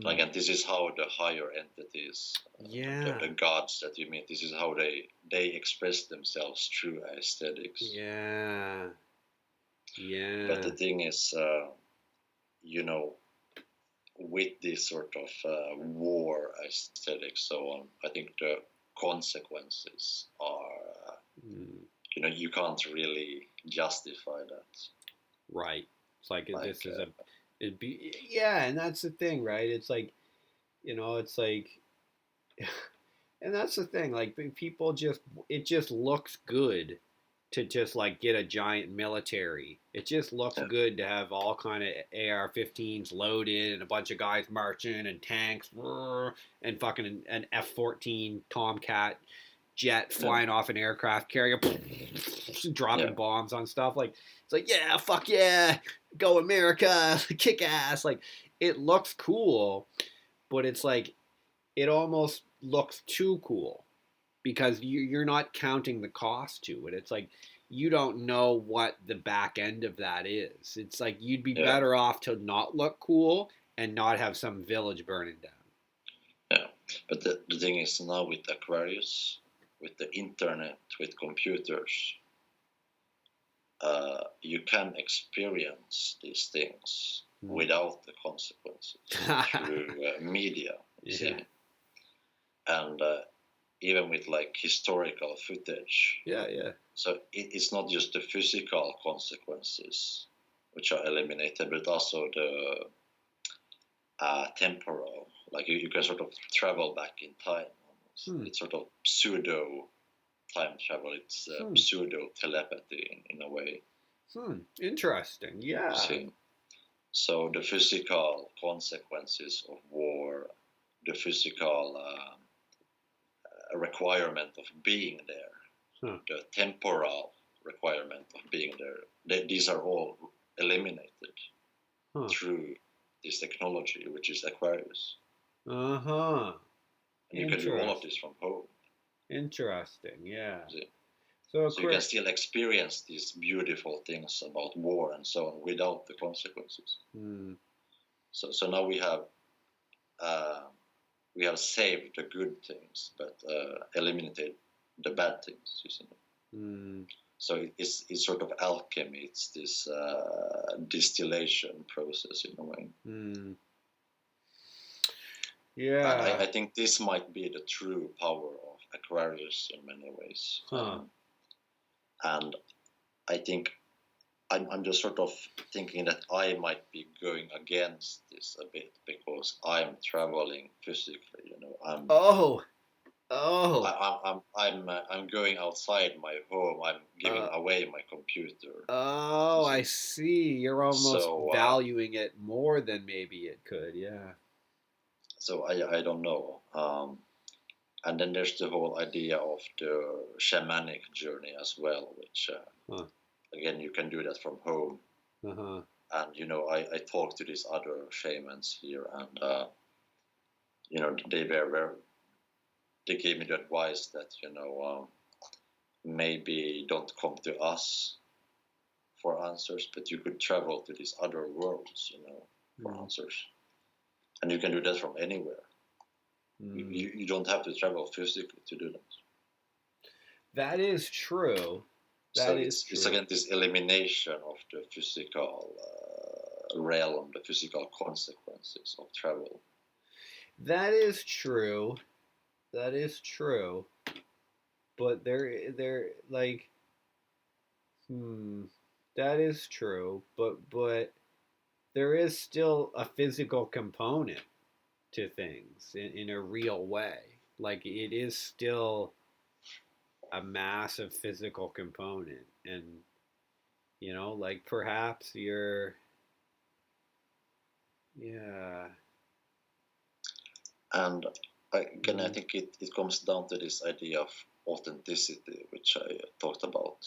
Speaker 2: Again, this is how the higher entities, the gods that you meet, this is how they express themselves through aesthetics.
Speaker 1: Yeah.
Speaker 2: But the thing is, you know, with this sort of war aesthetic, so on, I think the consequences are, you know, you can't really justify that.
Speaker 1: Right. It's like this is it'd be, yeah, and that's the thing, right? It's like, you know, it's like, and that's the thing, like people just, it just looks good to just like get a giant military. It just looks good to have all kind of AR-15s loaded and a bunch of guys marching and tanks and fucking an F-14 Tomcat jet flying off an aircraft carrier, dropping bombs on stuff. Like it's like, yeah, fuck yeah, go America, kick ass. Like it looks cool, but it's like it almost looks too cool because you're not counting the cost to it. It's like you don't know what the back end of that is. It's like you'd be better off to not look cool and not have some village burning down.
Speaker 2: Yeah, but the thing is now with Aquarius, with the internet, with computers, you can experience these things without the consequences through media. See? And even with like historical footage. So it's not just the physical consequences which are eliminated, but also the temporal. Like you can sort of travel back in time. It's sort of pseudo time travel. It's pseudo telepathy in a way.
Speaker 1: Interesting. Yeah.
Speaker 2: See? So the physical consequences of war, the physical requirement of being there, the temporal requirement of being there, these are all eliminated through this technology, which is Aquarius. And you can do all of this from home.
Speaker 1: Interesting, yeah.
Speaker 2: So you can still experience these beautiful things about war and so on without the consequences. So now we have saved the good things, but eliminated the bad things. You see. So it's sort of alchemy. It's this distillation process in a way.
Speaker 1: Yeah.
Speaker 2: And I think this might be the true power of Aquarius in many ways. And I think I'm just sort of thinking that I might be going against this a bit because I'm traveling physically. You know,
Speaker 1: Oh,
Speaker 2: I'm going outside my home. I'm giving
Speaker 1: uh,
Speaker 2: away my computer.
Speaker 1: oh, I
Speaker 2: So,
Speaker 1: see. You're almost
Speaker 2: so
Speaker 1: valuing it more than maybe it could. Yeah.
Speaker 2: I don't know. And then there's the whole idea of the shamanic journey as well, which
Speaker 1: Huh.
Speaker 2: again you can do that from home.
Speaker 1: Uh-huh.
Speaker 2: And I talked to these other shamans here, and they gave me the advice that maybe don't come to us for answers, but you could travel to these other worlds, for
Speaker 1: Mm.
Speaker 2: answers, and you can do that from anywhere.
Speaker 1: Mm.
Speaker 2: You don't have to travel physically to do that.
Speaker 1: That is true.
Speaker 2: So
Speaker 1: That is
Speaker 2: it's
Speaker 1: true.
Speaker 2: again this elimination of the physical realm, the physical consequences of travel.
Speaker 1: That is true. That is true. But there like hmm that is true, but there is still a physical component to things in a real way. Like it is still a massive physical component, and like perhaps you're yeah.
Speaker 2: And again, I
Speaker 1: Mm,
Speaker 2: think it comes down to this idea of authenticity, which I talked about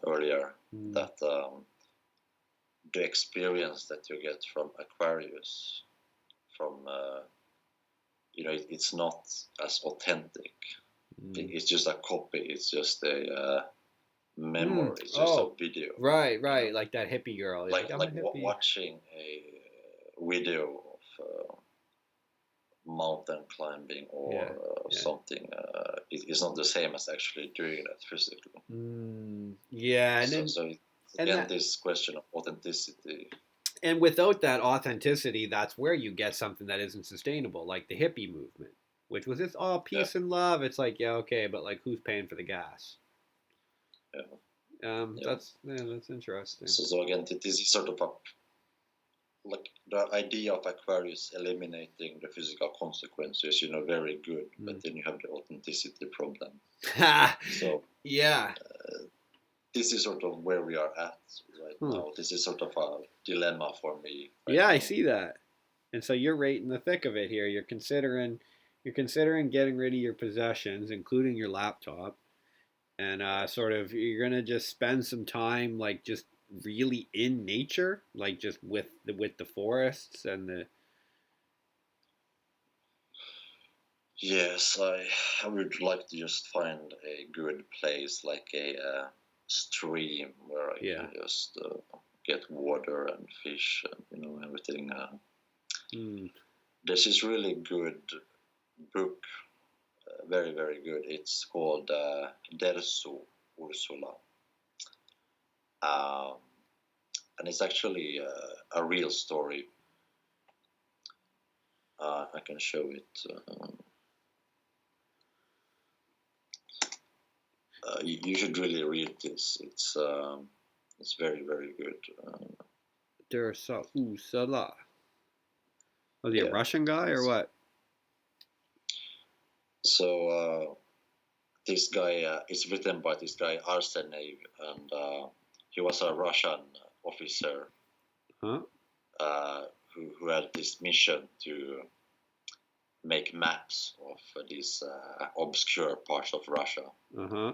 Speaker 2: earlier.
Speaker 1: mm,
Speaker 2: That the experience that you get from Aquarius, from it's not as authentic.
Speaker 1: mm.
Speaker 2: It's just a copy. It's just a
Speaker 1: Mm.
Speaker 2: memory. It's just a
Speaker 1: Oh,
Speaker 2: video.
Speaker 1: right, right. Like that hippie girl. You're like, I'm a
Speaker 2: Like
Speaker 1: hippie.
Speaker 2: watching a video of mountain climbing
Speaker 1: Yeah,
Speaker 2: or
Speaker 1: yeah.
Speaker 2: something. It's not the same as actually doing that physically.
Speaker 1: Yeah, and
Speaker 2: So
Speaker 1: then
Speaker 2: so
Speaker 1: and
Speaker 2: again,
Speaker 1: that
Speaker 2: this question of authenticity.
Speaker 1: and without that authenticity, that's where you get something that isn't sustainable, like the hippie movement, which was just all
Speaker 2: Yeah,
Speaker 1: peace and love. It's like, yeah, okay, but like, who's paying for the gas?
Speaker 2: yeah, yeah.
Speaker 1: That's interesting.
Speaker 2: So again, this is sort of a like the idea of Aquarius eliminating the physical consequences, very good, but
Speaker 1: Mm.
Speaker 2: then you have the authenticity problem.
Speaker 1: Ha!
Speaker 2: So
Speaker 1: Yeah.
Speaker 2: this is sort of where we are at right
Speaker 1: Huh.
Speaker 2: now. This is sort of a dilemma for me right
Speaker 1: Yeah, I
Speaker 2: now.
Speaker 1: see that. And so you're right in the thick of it here. You're considering getting rid of your possessions, including your laptop, and sort of you're gonna just spend some time like just really in nature, like just with the forests and the
Speaker 2: Yes, I would like to just find a good place, like a stream where I
Speaker 1: yeah.
Speaker 2: can just get water and fish and everything.
Speaker 1: Hmm.
Speaker 2: This is really good book, very very good. It's called Dersu Ursula, um, and it's actually a real story. I can show it. You should really read this. It's very very good.
Speaker 1: Dursa Usala. Was he a
Speaker 2: Yeah.
Speaker 1: Russian guy or what?
Speaker 2: So this guy is written by this guy Arsenev, and he was a Russian officer
Speaker 1: Huh?
Speaker 2: who had this mission to make maps of these obscure parts of Russia.
Speaker 1: Uh huh.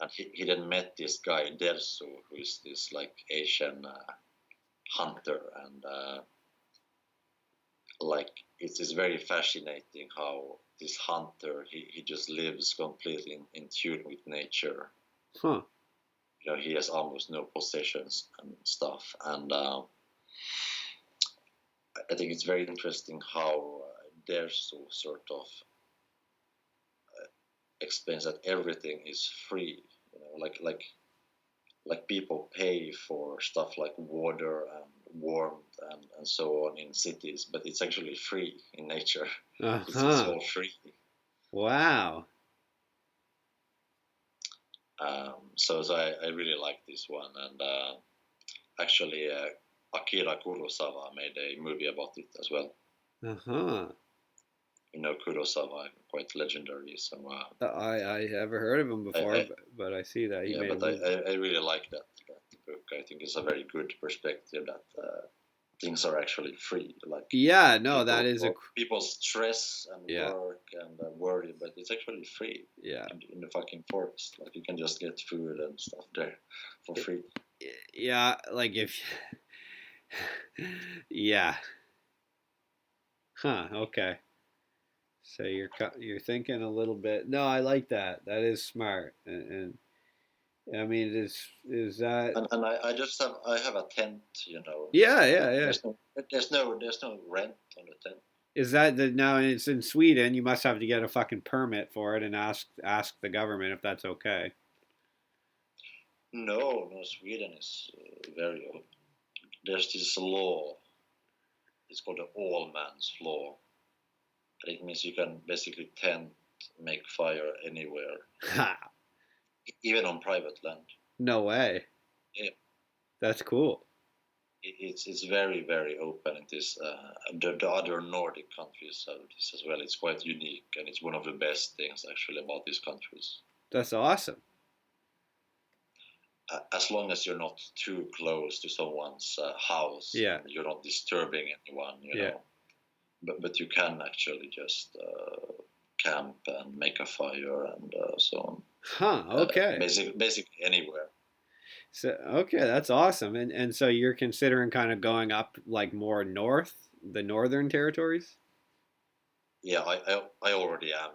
Speaker 2: And he then met this guy Dersu, who is this like Asian hunter, and like it's very fascinating how this hunter he just lives completely in tune with nature.
Speaker 1: Huh.
Speaker 2: He has almost no possessions and stuff, and I think it's very interesting how Dersu sort of explains that everything is free. Like people pay for stuff like water and warmth and so on in cities, but it's actually free in nature.
Speaker 1: Uh
Speaker 2: It's
Speaker 1: huh.
Speaker 2: all free.
Speaker 1: Wow.
Speaker 2: So I really like this one, and actually Akira Kurosawa made a movie about it as well.
Speaker 1: Uh huh.
Speaker 2: Kurosawa, quite legendary. So
Speaker 1: I haven't heard of him before,
Speaker 2: I
Speaker 1: but I see that he
Speaker 2: yeah,
Speaker 1: made a
Speaker 2: but
Speaker 1: movie.
Speaker 2: I really like that book. I think it's a very good perspective that things are actually free. Like
Speaker 1: Yeah, no, that is
Speaker 2: people stress and work and worry, but it's actually free.
Speaker 1: Yeah.
Speaker 2: In the fucking forest, like you can just get food and stuff there for free.
Speaker 1: Yeah, like if. Yeah. Huh. Okay. So you're thinking a little bit. No, I like that. That is smart, and I mean, is that?
Speaker 2: And I have a tent,
Speaker 1: Yeah, yeah, yeah.
Speaker 2: There's no rent on the tent.
Speaker 1: Is that the now? It's in Sweden. You must have to get a fucking permit for it and ask the government if that's okay.
Speaker 2: No, Sweden is very open. There's this law. It's called the all man's law. It means you can basically tent, make fire anywhere, even on private land.
Speaker 1: No way.
Speaker 2: Yeah.
Speaker 1: That's cool.
Speaker 2: It's very, very open. It is the other Nordic countries have this as well. It's quite unique, and it's one of the best things actually about these countries.
Speaker 1: That's awesome.
Speaker 2: As long as you're not too close to someone's house,
Speaker 1: yeah,
Speaker 2: you're not disturbing anyone, you know. But you can actually just camp and make a fire and so on.
Speaker 1: Huh. Okay.
Speaker 2: Basically anywhere.
Speaker 1: So okay, that's awesome. And so you're considering kind of going up like more north, the northern territories?
Speaker 2: Yeah, I already am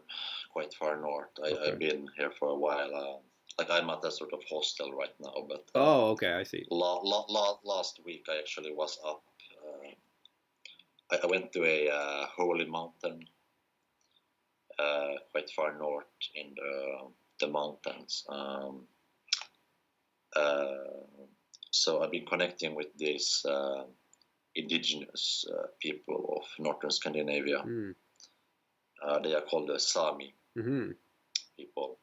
Speaker 2: quite far north. I've been here for a while. Like I'm at a sort of hostel right now, but
Speaker 1: okay, I see.
Speaker 2: Last week I actually was up. I went to a holy mountain quite far north in the mountains. So I've been connecting with these indigenous people of northern Scandinavia.
Speaker 1: Mm.
Speaker 2: They are called the Sami people.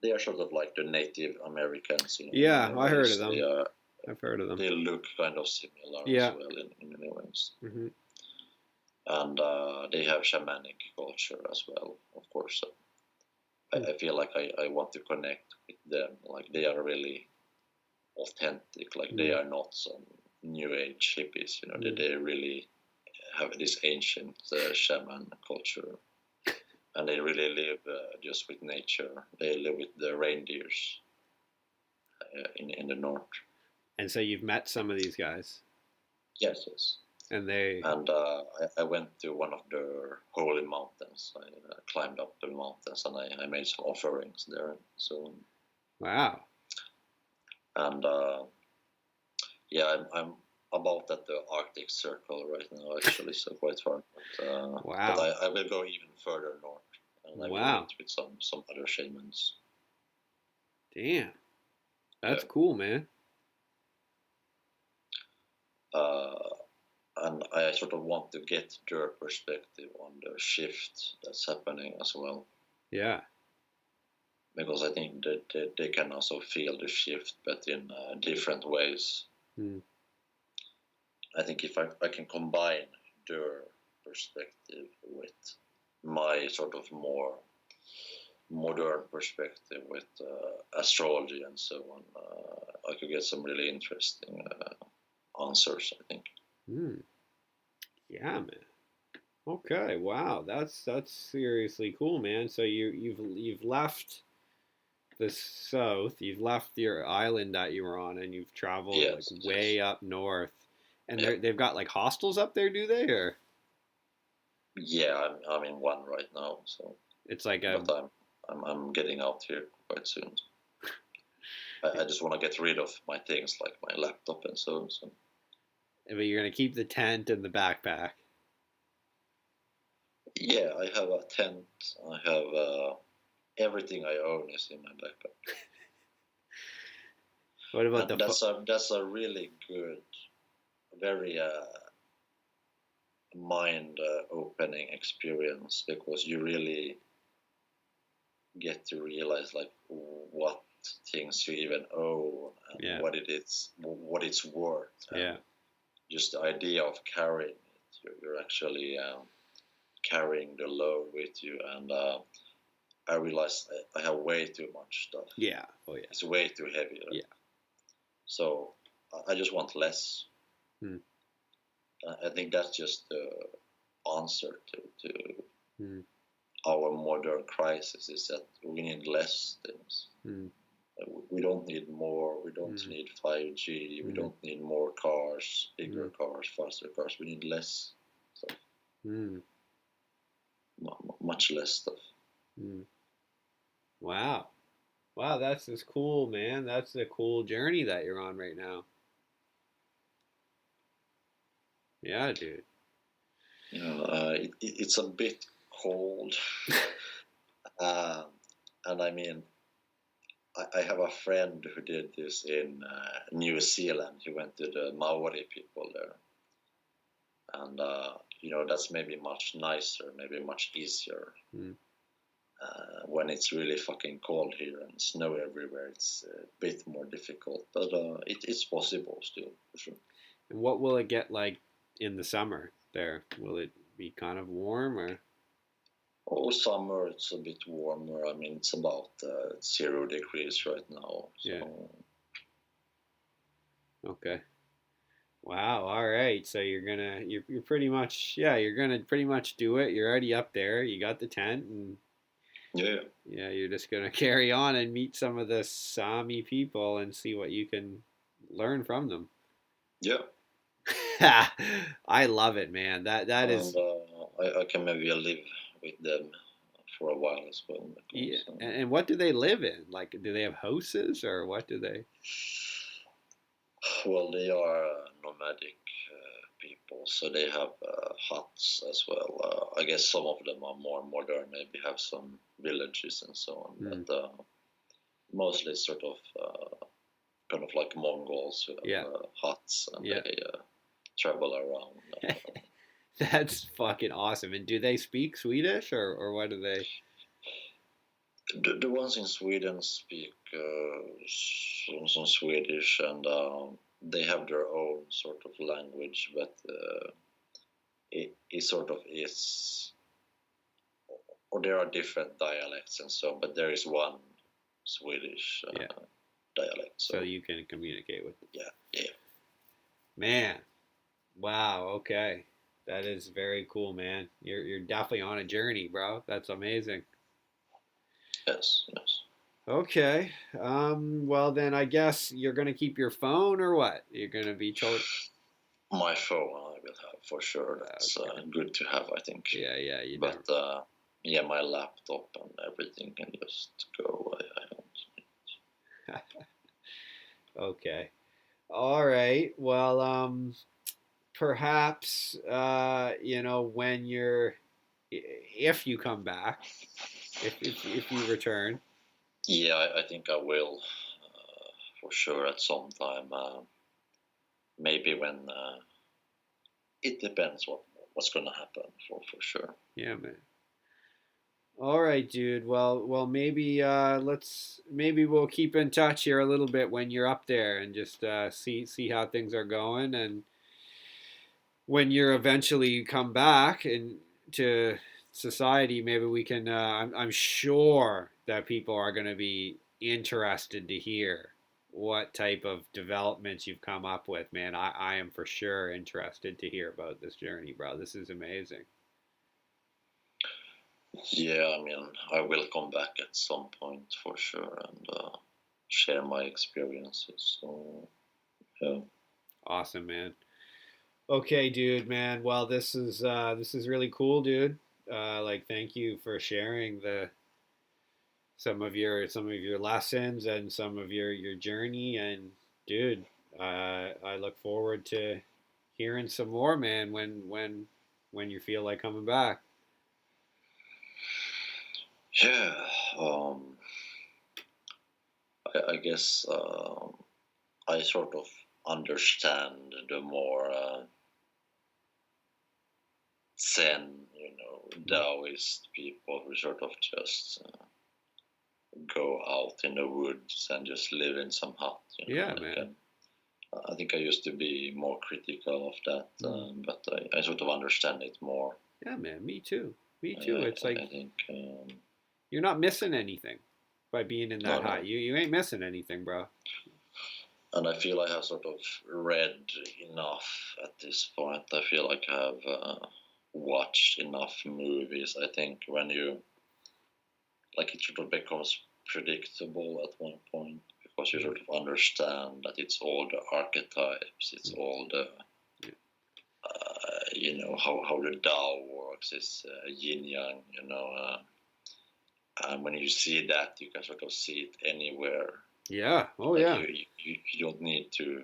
Speaker 2: They are sort of like the Native Americans.
Speaker 1: Yeah, I heard of them. I've heard of them.
Speaker 2: They look kind of similar as well in many ways.
Speaker 1: Mm-hmm.
Speaker 2: And they have shamanic culture as well, of course. So I feel like I want to connect with them. Like they are really authentic. Like they are not some new age hippies. They really have this ancient shaman culture. And they really live just with nature. They live with the reindeers in the north.
Speaker 1: And so you've met some of these guys?
Speaker 2: Yes.
Speaker 1: And
Speaker 2: I went to one of the holy mountains. I climbed up the mountains and I made some offerings there. So
Speaker 1: wow.
Speaker 2: And yeah, I'm about at the Arctic Circle right now, actually, so quite far. Wow. But I will go even further north, and I will meet with some other shamans.
Speaker 1: Damn, that's cool, man.
Speaker 2: And I sort of want to get their perspective on the shift that's happening as well.
Speaker 1: Yeah.
Speaker 2: Because I think that they can also feel the shift, but in different ways.
Speaker 1: Mm.
Speaker 2: I think if I can combine their perspective with my sort of more modern perspective with astrology and so on, I could get some really interesting answers, I think.
Speaker 1: Mm. Yeah, man. Okay, wow, that's seriously cool, man. So you've left the south, you've left your island that you were on, and you've traveled way up north. And they've got like hostels up there, do they? Or
Speaker 2: yeah, I'm in one right now, so
Speaker 1: it's like
Speaker 2: but I'm getting out here quite soon. I just want to get rid of my things like my laptop and so on. So.
Speaker 1: But you're gonna keep the tent and the backpack.
Speaker 2: Yeah, I have a tent. I have everything I own is in my backpack.
Speaker 1: What about
Speaker 2: that's a really good, very mind opening experience, because you really get to realize like what things you even own and what it's worth.
Speaker 1: Yeah.
Speaker 2: Just the idea of carrying it, you're actually carrying the load with you, and I realized I have way too much stuff.
Speaker 1: Yeah. Oh yeah.
Speaker 2: It's way too heavy. Right?
Speaker 1: Yeah.
Speaker 2: So I just want less. I think that's just the answer to our modern crisis, is that we need less things. We don't need more. We don't need 5G. We don't need more cars, bigger cars, faster cars. We need less stuff. Much less stuff.
Speaker 1: Wow. Wow, that's just cool, man. That's a cool journey that you're on right now. Yeah, dude.
Speaker 2: It's a bit cold. And I mean, I have a friend who did this in New Zealand. He went to the Maori people there. And, that's maybe much nicer, maybe much easier. When it's really fucking cold here and snow everywhere, it's a bit more difficult. But it's possible still, for sure.
Speaker 1: And what will it get like in the summer there? Will it be kind of warm or?
Speaker 2: Oh, summer it's a bit warmer. I mean, it's about 0 degrees right now. So.
Speaker 1: Yeah. Okay. Wow. All right. So you're pretty much you're gonna pretty much do it. You're already up there. You got the tent and.
Speaker 2: Yeah.
Speaker 1: Yeah, you're just gonna carry on and meet some of the Sami people and see what you can learn from them.
Speaker 2: Yeah.
Speaker 1: I love it, man. That is.
Speaker 2: I can maybe live with them for a while as well.
Speaker 1: Yeah. And what do they live in? Like, do they have houses or what do they?
Speaker 2: Well, they are nomadic people, so they have huts as well. I guess some of them are more modern, maybe have some villages and so on, but mostly sort of kind of like Mongols who have huts and they travel around.
Speaker 1: That's fucking awesome. And do they speak Swedish or what do they?
Speaker 2: The ones in Sweden speak some Swedish, and they have their own sort of language, but it sort of is, or there are different dialects and so, but there is one Swedish dialect.
Speaker 1: So you can communicate with them.
Speaker 2: Yeah.
Speaker 1: Man, wow. Okay, that is very cool, man. You're definitely on a journey, bro. That's amazing.
Speaker 2: Yes.
Speaker 1: Okay. Well, then I guess you're gonna keep your phone, or what? You're gonna be told.
Speaker 2: My phone, I will have for sure. That's good to have, I think.
Speaker 1: Yeah.
Speaker 2: But my laptop and everything can just go. I don't.
Speaker 1: Okay. All right. Well, perhaps when if you come back, if you return.
Speaker 2: Yeah, I think I will for sure at some time. Maybe when it depends what's gonna happen for sure.
Speaker 1: Yeah, man. All right, dude. Well, maybe maybe we'll keep in touch here a little bit when you're up there and just see how things are going, and when you're eventually come back into society, maybe we can. I'm sure that people are going to be interested to hear what type of developments you've come up with, man. I am for sure interested to hear about this journey, bro. This is amazing.
Speaker 2: Yeah, I mean, I will come back at some point for sure and share my experiences. So, yeah.
Speaker 1: Awesome, man. Okay, dude, man. Well, this is really cool, dude. Thank you for sharing some of your lessons and some of your journey. And dude, I look forward to hearing some more, man. When you feel like coming back.
Speaker 2: Yeah. I guess I sort of understand the more Zen, Taoist people who sort of just go out in the woods and just live in some hut.
Speaker 1: Man.
Speaker 2: I think I used to be more critical of that, but I sort of understand it more.
Speaker 1: Yeah, man. Me too. Me too. It's like
Speaker 2: I think
Speaker 1: you're not missing anything by being in that
Speaker 2: no,
Speaker 1: high.
Speaker 2: no.
Speaker 1: You ain't missing anything, bro.
Speaker 2: And I feel I have sort of read enough at this point. I feel like I have watched enough movies. I think when you like it sort of becomes predictable at one point because you sort of understand that it's all the archetypes, it's all the you know how the Tao works, it's yin yang, you know. And when you see that, you can sort of see it anywhere.
Speaker 1: Yeah. Oh
Speaker 2: Like
Speaker 1: yeah.
Speaker 2: you don't need to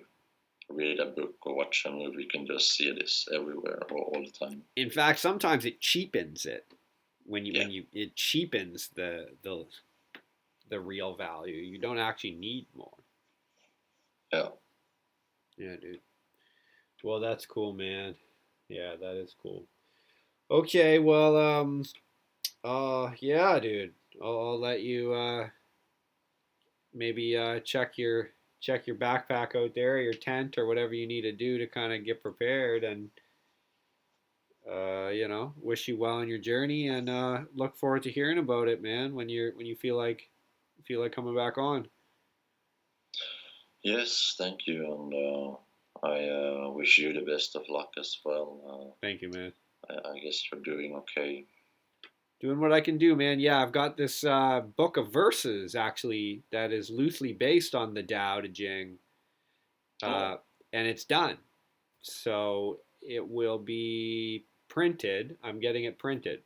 Speaker 2: read a book or watch a movie. You can just see this everywhere all the time.
Speaker 1: In fact, sometimes it cheapens it
Speaker 2: Yeah,
Speaker 1: it cheapens the real value. You don't actually need more.
Speaker 2: yeah.
Speaker 1: Yeah, dude. Well, that's cool, man. Yeah, that is cool. Okay, well, yeah, dude. I'll let you maybe check your backpack out there, your tent, or whatever you need to do to kind of get prepared, and wish you well on your journey, and look forward to hearing about it, man. When you feel like coming back on.
Speaker 2: Yes, thank you, and I wish you the best of luck as well.
Speaker 1: Thank you, man.
Speaker 2: I guess you're doing okay.
Speaker 1: Doing what I can do, man. Yeah, I've got this book of verses actually that is loosely based on the Tao Te Ching, uh,
Speaker 2: Oh,
Speaker 1: and it's done. So it will be printed. I'm getting it printed.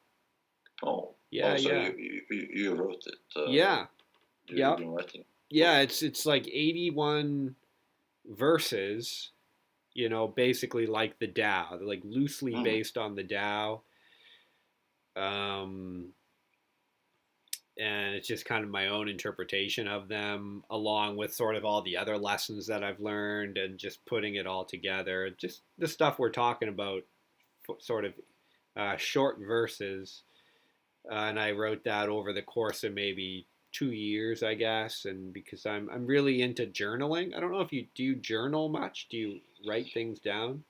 Speaker 2: oh,
Speaker 1: Yeah,
Speaker 2: oh! So
Speaker 1: yeah,
Speaker 2: you wrote it?
Speaker 1: yeah,
Speaker 2: You've
Speaker 1: yep,
Speaker 2: been writing?
Speaker 1: yeah.
Speaker 2: Cool.
Speaker 1: It's like 81 verses. You know, basically like the Tao. They're like loosely
Speaker 2: Mm.
Speaker 1: based on the Tao. Um, and it's just kind of my own interpretation of them along with sort of all the other lessons that I've learned and just putting it all together, just the stuff we're talking about, sort of short verses, and I wrote that over the course of maybe 2 years, I guess. And because I'm really into journaling. I don't know if you journal much. Do you write things down?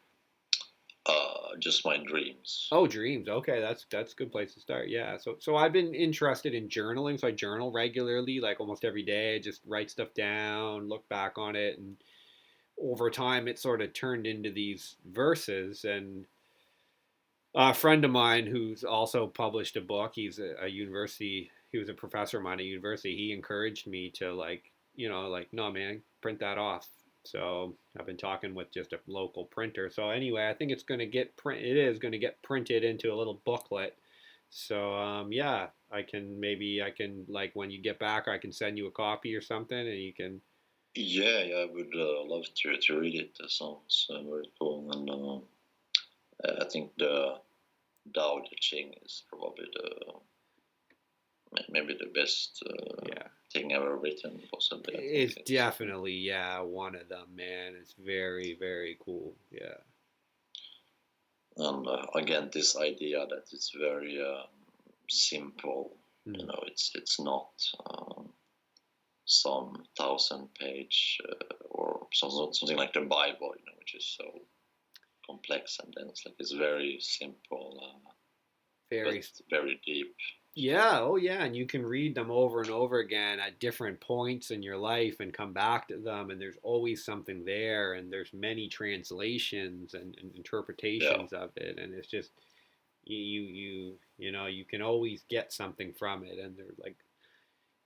Speaker 2: Just my dreams.
Speaker 1: Oh, dreams. Okay, that's a good place to start. Yeah. So I've been interested in journaling. So I journal regularly, like almost every day. I just write stuff down, look back on it, and over time it sort of turned into these verses. And a friend of mine who's also published a book, he's a university, he was a professor of mine at university. He encouraged me to like, no man, print that off. So I've been talking with just a local printer. So anyway, I think it's going to get print. It is going to get printed into a little booklet. So yeah, I can like when you get back, I can send you a copy or something, and you can.
Speaker 2: Yeah, yeah, I would love to read it. That sounds very cool, and I think the Tao Te Ching is probably the maybe the best
Speaker 1: Yeah,
Speaker 2: thing ever written, possibly. I think
Speaker 1: it's
Speaker 2: it's
Speaker 1: definitely, yeah, one of them, man. It's very very cool. Yeah.
Speaker 2: and again this idea that it's very simple. You
Speaker 1: Mm.
Speaker 2: know, it's not some 1,000 page or something like the Bible. You know, which is so complex and dense. Like it's very simple, but
Speaker 1: Very.
Speaker 2: very deep. So
Speaker 1: Yeah, oh yeah, and you can read them over and over again at different points in your life and come back to them, and there's always something there, and there's many translations and
Speaker 2: yeah,
Speaker 1: interpretations of it, and it's just you know you can always get something from it, and they're like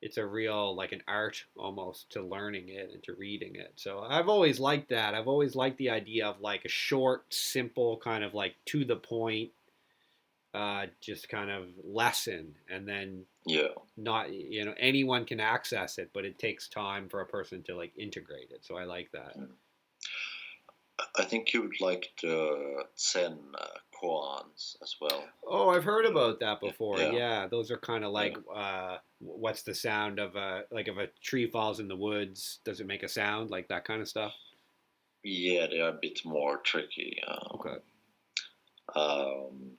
Speaker 1: it's a real like an art almost to learning it and to reading it. So I've always liked that. I've always liked the idea of like a short, simple kind of like to the point just kind of lesson, and then
Speaker 2: yeah.
Speaker 1: not anyone can access it, but it takes time for a person to like integrate it. So I like that.
Speaker 2: Mm. I think you would like the Zen koans as well.
Speaker 1: Oh, I've heard
Speaker 2: Uh,
Speaker 1: about that
Speaker 2: yeah,
Speaker 1: before.
Speaker 2: yeah,
Speaker 1: Yeah, those are kind of
Speaker 2: yeah.
Speaker 1: like what's the sound of a like if a tree falls in the woods, does it make a sound, like that kind of stuff?
Speaker 2: Yeah, they are a bit more tricky.
Speaker 1: Okay.
Speaker 2: Um,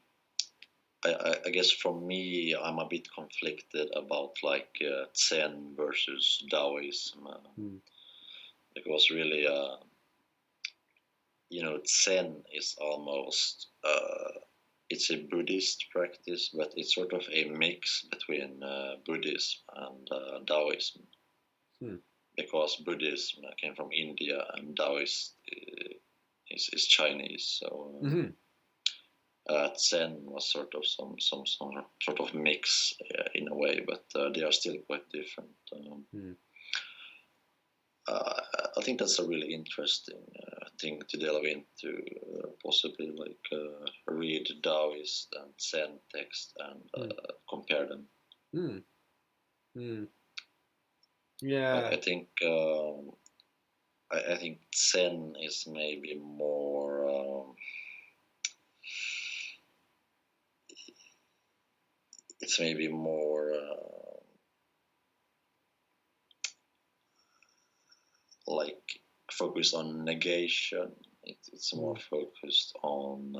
Speaker 2: I guess for me, I'm a bit conflicted about like Zen versus Taoism
Speaker 1: Hmm.
Speaker 2: because really, you know, Zen is almost it's a Buddhist practice, but it's sort of a mix between Buddhism and Taoism. Because Buddhism came from India and Taoist is Chinese, so Zen was sort of some sort of mix in a way, but they are still quite different. I think that's a really interesting thing to delve into, possibly like read Taoist and Zen text and compare them.
Speaker 1: Yeah.
Speaker 2: I think I think Zen is maybe more. It's maybe more like focused on negation. It's more focused on.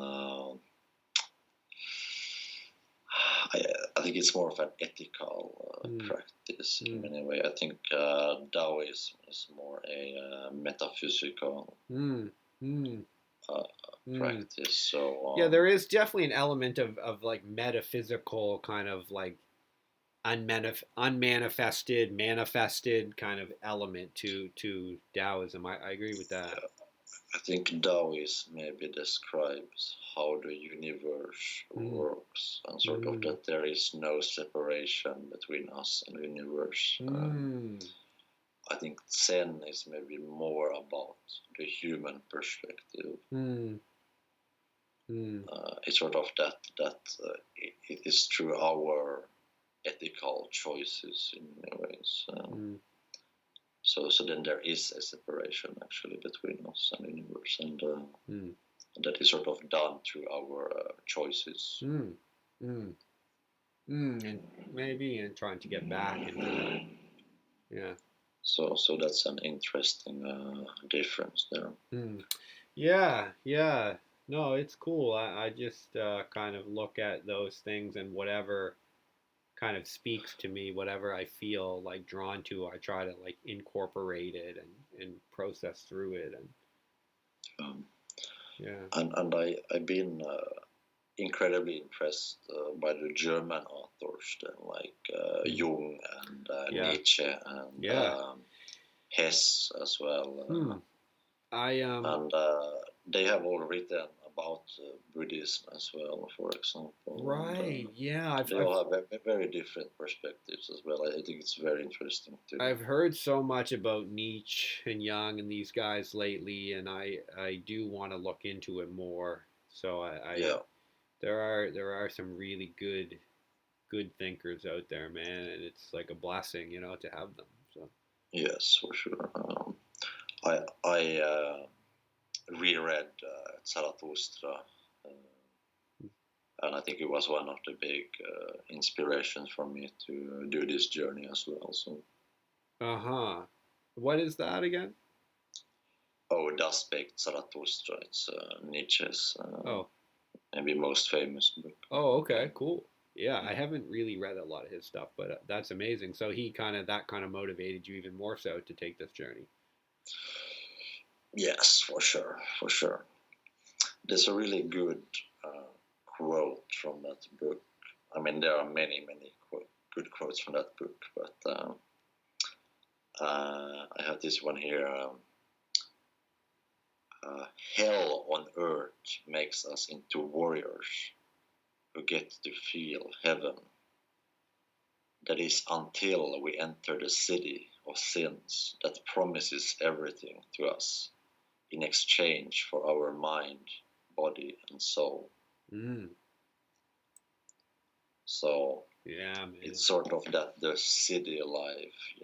Speaker 2: I think it's more of an ethical practice in many ways. I think Taoism is more a metaphysical practice. So
Speaker 1: yeah, there is definitely an element of like metaphysical kind of like unmanifested, manifested kind of element to Taoism. I agree with that.
Speaker 2: Yeah. I think Taoism maybe describes how the universe works and sort of that there is no separation between us and the universe. I think Zen is maybe more about the human perspective. It's sort of that it is through our ethical choices in many ways. So then there is a separation actually between us and the universe, and that is sort of done through our choices.
Speaker 1: And maybe in trying to get back into that. Yeah.
Speaker 2: So that's an interesting difference there.
Speaker 1: Yeah. No, it's cool. I just kind of look at those things and whatever kind of speaks to me, whatever I feel like drawn to, I try to like incorporate it and process through it. And
Speaker 2: and I've been incredibly impressed by the German authors, then, like Jung and Nietzsche and Hess as well. And they have all written about Buddhism as well, for example.
Speaker 1: Right.
Speaker 2: And, they all have very different perspectives as well. I think it's very interesting too.
Speaker 1: I've heard so much about Nietzsche and Jung and these guys lately, and I do want to look into it more. So there are some really good thinkers out there, man, and it's like a blessing, to have them. So
Speaker 2: yes, for sure. I reread Zarathustra, and I think it was one of the big inspirations for me to do this journey as well. So.
Speaker 1: What is that again?
Speaker 2: Oh, Das Spekt Zarathustra. It's Nietzsche's maybe most famous book.
Speaker 1: Oh, okay, cool. Yeah, I haven't really read a lot of his stuff, but that's amazing. So that kind of motivated you even more so to take this journey.
Speaker 2: Yes, for sure. There's a really good quote from that book. I mean, there are many good quotes from that book, but I have this one here. Hell on earth makes us into warriors who get to feel heaven. That is until we enter the city of sins that promises everything to us in exchange for our mind, body, and soul. So
Speaker 1: yeah, man.
Speaker 2: It's sort of that the city life,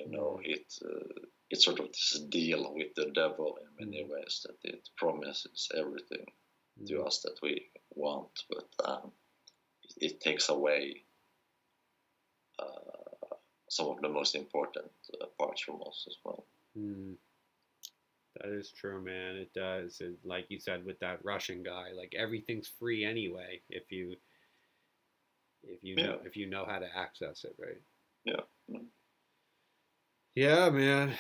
Speaker 2: it's sort of this deal with the devil in many ways, that it promises everything to us that we want, but it takes away some of the most important parts from us as well.
Speaker 1: That is true, man. It does. And like you said with that Russian guy, like everything's free anyway if you know how to access it, right?
Speaker 2: Yeah.
Speaker 1: Yeah, man.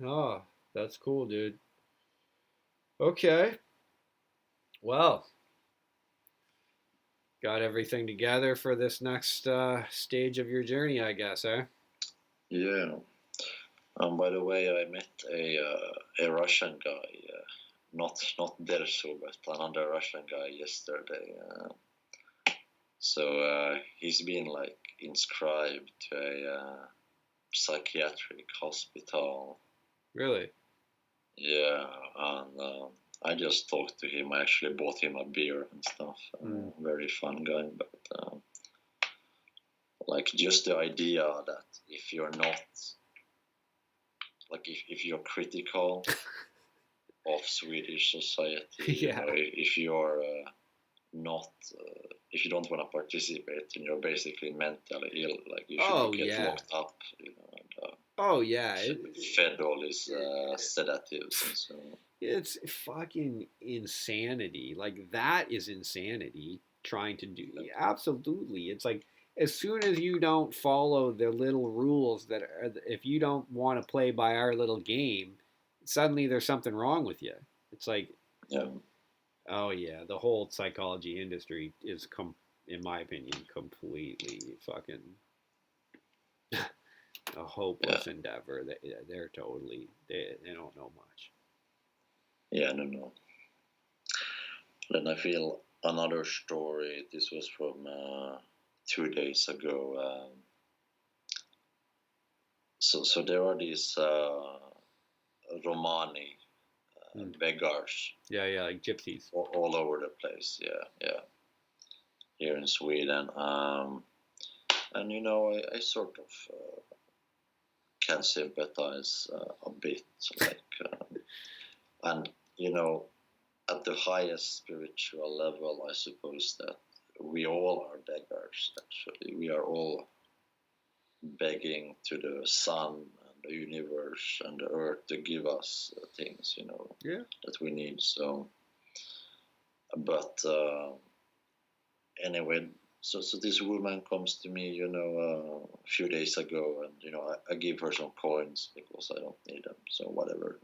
Speaker 1: Oh, that's cool, dude. Okay. Well, Got everything together for this next stage of your journey, I guess, eh?
Speaker 2: Yeah. By the way, I met a Russian guy, not Derso, but another Russian guy yesterday. So he's been like inscribed to a psychiatric hospital.
Speaker 1: Really?
Speaker 2: Yeah, and I just talked to him. I actually bought him a beer and stuff. Very fun guy, but like just the idea that if you're not like if you're critical of Swedish society,
Speaker 1: Yeah.
Speaker 2: if you're not if you don't want to participate, then you're basically mentally ill. Like you should get locked up, and fed all these sedatives and so.
Speaker 1: It's fucking insanity. Like that is insanity. Trying to do absolutely. It's like as soon as you don't follow the little rules that are, if you don't want to play by our little game, suddenly there's something wrong with you. It's like, oh yeah, the whole psychology industry is in my opinion, completely fucking a hopeless endeavor. They're totally they don't know much.
Speaker 2: Yeah, no. Then I feel another story. This was from 2 days ago. So there are these Romani beggars.
Speaker 1: Yeah, like gypsies.
Speaker 2: All over the place. Yeah. Here in Sweden. And I sort of can sympathize a bit, like, and at the highest spiritual level, I suppose that we all are beggars. Actually, we are all begging to the sun and the universe and the earth to give us things, that we need. So, but anyway. So this woman comes to me, a few days ago, and I give her some coins because I don't need them. So whatever.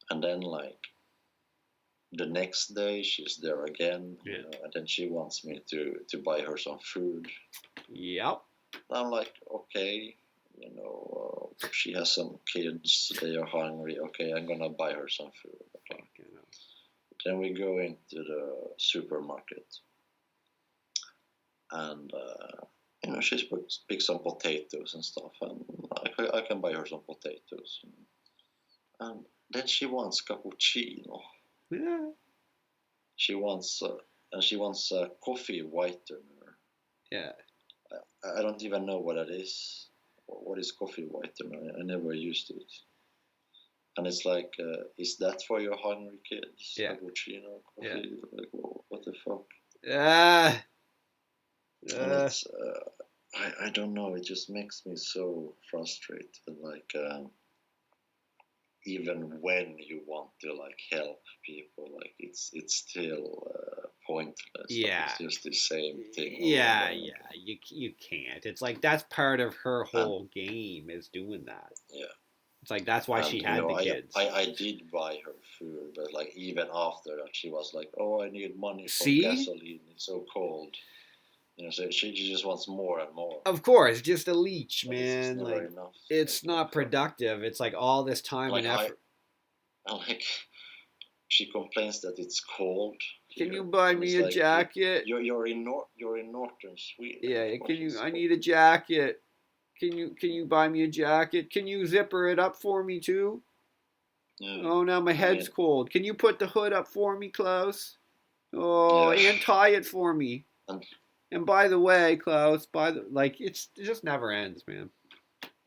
Speaker 2: And then like the next day, she's there again, and then she wants me to buy her some food.
Speaker 1: Yep.
Speaker 2: And I'm like, okay, she has some kids, they are hungry. Okay, I'm gonna buy her some food. Okay. Then we go into the supermarket. And she picks some potatoes and stuff, and I can buy her some potatoes. And then she wants cappuccino.
Speaker 1: Yeah.
Speaker 2: She wants coffee whitener.
Speaker 1: Yeah.
Speaker 2: I don't even know what that is. What is coffee whitener? I never used it. And it's like, is that for your hungry kids?
Speaker 1: Yeah.
Speaker 2: Cappuccino, coffee. Yeah. Like, what the fuck? And it's, I don't know. It just makes me so frustrated. Like, even when you want to like help people, like it's still pointless.
Speaker 1: Yeah,
Speaker 2: like, it's just the same thing.
Speaker 1: Yeah. You can't. It's like that's part of her whole game is doing that.
Speaker 2: Yeah.
Speaker 1: It's like that's why she had the kids.
Speaker 2: I did buy her food, but like even after that, she was like, "Oh, I need money for gasoline. It's so cold." So she just wants more and more.
Speaker 1: Of course, just a leech,
Speaker 2: but
Speaker 1: man.
Speaker 2: It's
Speaker 1: like
Speaker 2: enough.
Speaker 1: it's not productive. It's like all this time
Speaker 2: like
Speaker 1: and effort.
Speaker 2: She complains that it's cold.
Speaker 1: Can you buy me a jacket?
Speaker 2: You're in northern Sweden.
Speaker 1: Yeah. Can you? I need a jacket. Can you buy me a jacket? Can you zipper it up for me too? Yeah. Oh, now my head's cold. Can you put the hood up for me, Klaus? Oh, and tie it for me. And by the way, Klaus, it just never ends, man.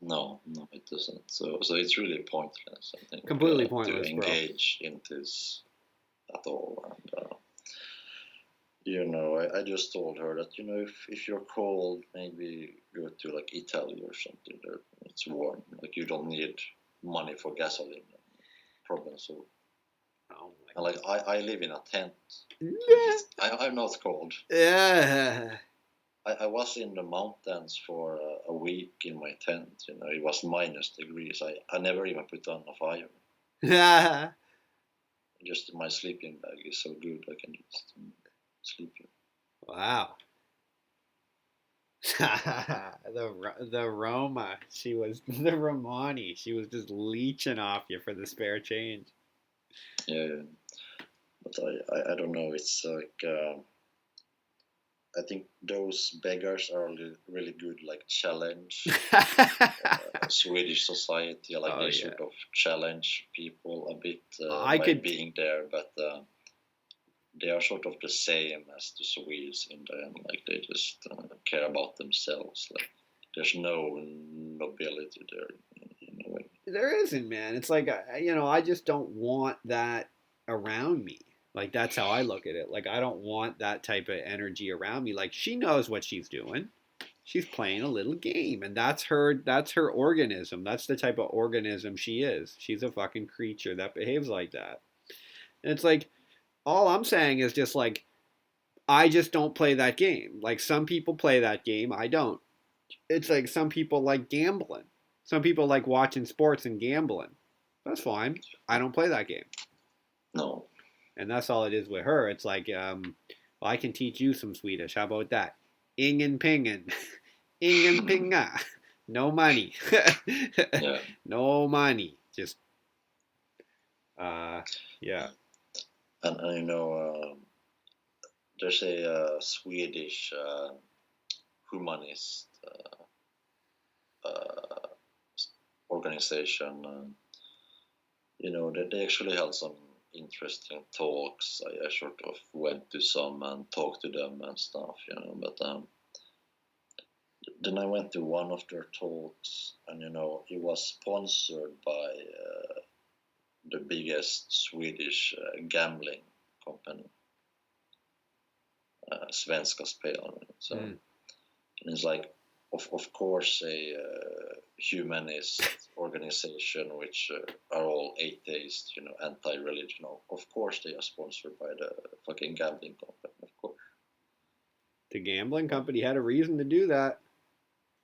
Speaker 2: No, it doesn't. So it's really pointless. I think
Speaker 1: completely pointless
Speaker 2: to engage in this at all. And I just told her that if you're cold, maybe go to like Italy or something. There it's warm. Like you don't need money for gasoline. Problem solved.
Speaker 1: Oh
Speaker 2: and like I live in a tent.
Speaker 1: Yeah.
Speaker 2: I'm not cold.
Speaker 1: Yeah.
Speaker 2: I was in the mountains for a week in my tent. It was -degrees. I never even put on a fire. Just my sleeping bag is so good. I can just sleep here.
Speaker 1: Wow. the Roma. She was the Romani. She was just leeching off you for the spare change.
Speaker 2: Yeah, but I don't know. It's like I think those beggars are really good, like challenge Swedish society. Like
Speaker 1: Oh
Speaker 2: they
Speaker 1: yeah.
Speaker 2: sort of challenge people a bit
Speaker 1: I
Speaker 2: by
Speaker 1: could.
Speaker 2: being there, but they are sort of the same as the Swedes in the end. Like they just care about themselves. Like there's no nobility there in a way.
Speaker 1: There isn't, man. It's like I just don't want that around me. Like that's how I look at it. Like I don't want that type of energy around me. Like she knows what she's doing. She's playing a little game, and that's her organism. That's the type of organism she is. She's a fucking creature that behaves like that. And it's like all I'm saying is just like I just don't play that game. Like some people play that game, I don't. It's like some people like gambling. Some people like watching sports and gambling. That's fine. I don't play that game.
Speaker 2: No.
Speaker 1: And that's all it is with her. It's like, well, I can teach you some Swedish. How about that? Ingen pingen. Ingen pinga. No money.
Speaker 2: Yeah.
Speaker 1: No money. Just, yeah.
Speaker 2: And you know, there's a Swedish humanist uh, organization. You know, they actually had some interesting talks. I sort of went to some and talked to them and stuff, you know. But then I went to one of their talks, and you know, it was sponsored by the biggest Swedish gambling company, Svenska Spel. So and it's like, of course, a humanist organization which are all atheist, you know, anti-religion. Of course, they are sponsored by the fucking gambling company. Of course,
Speaker 1: The gambling company had a reason to do that.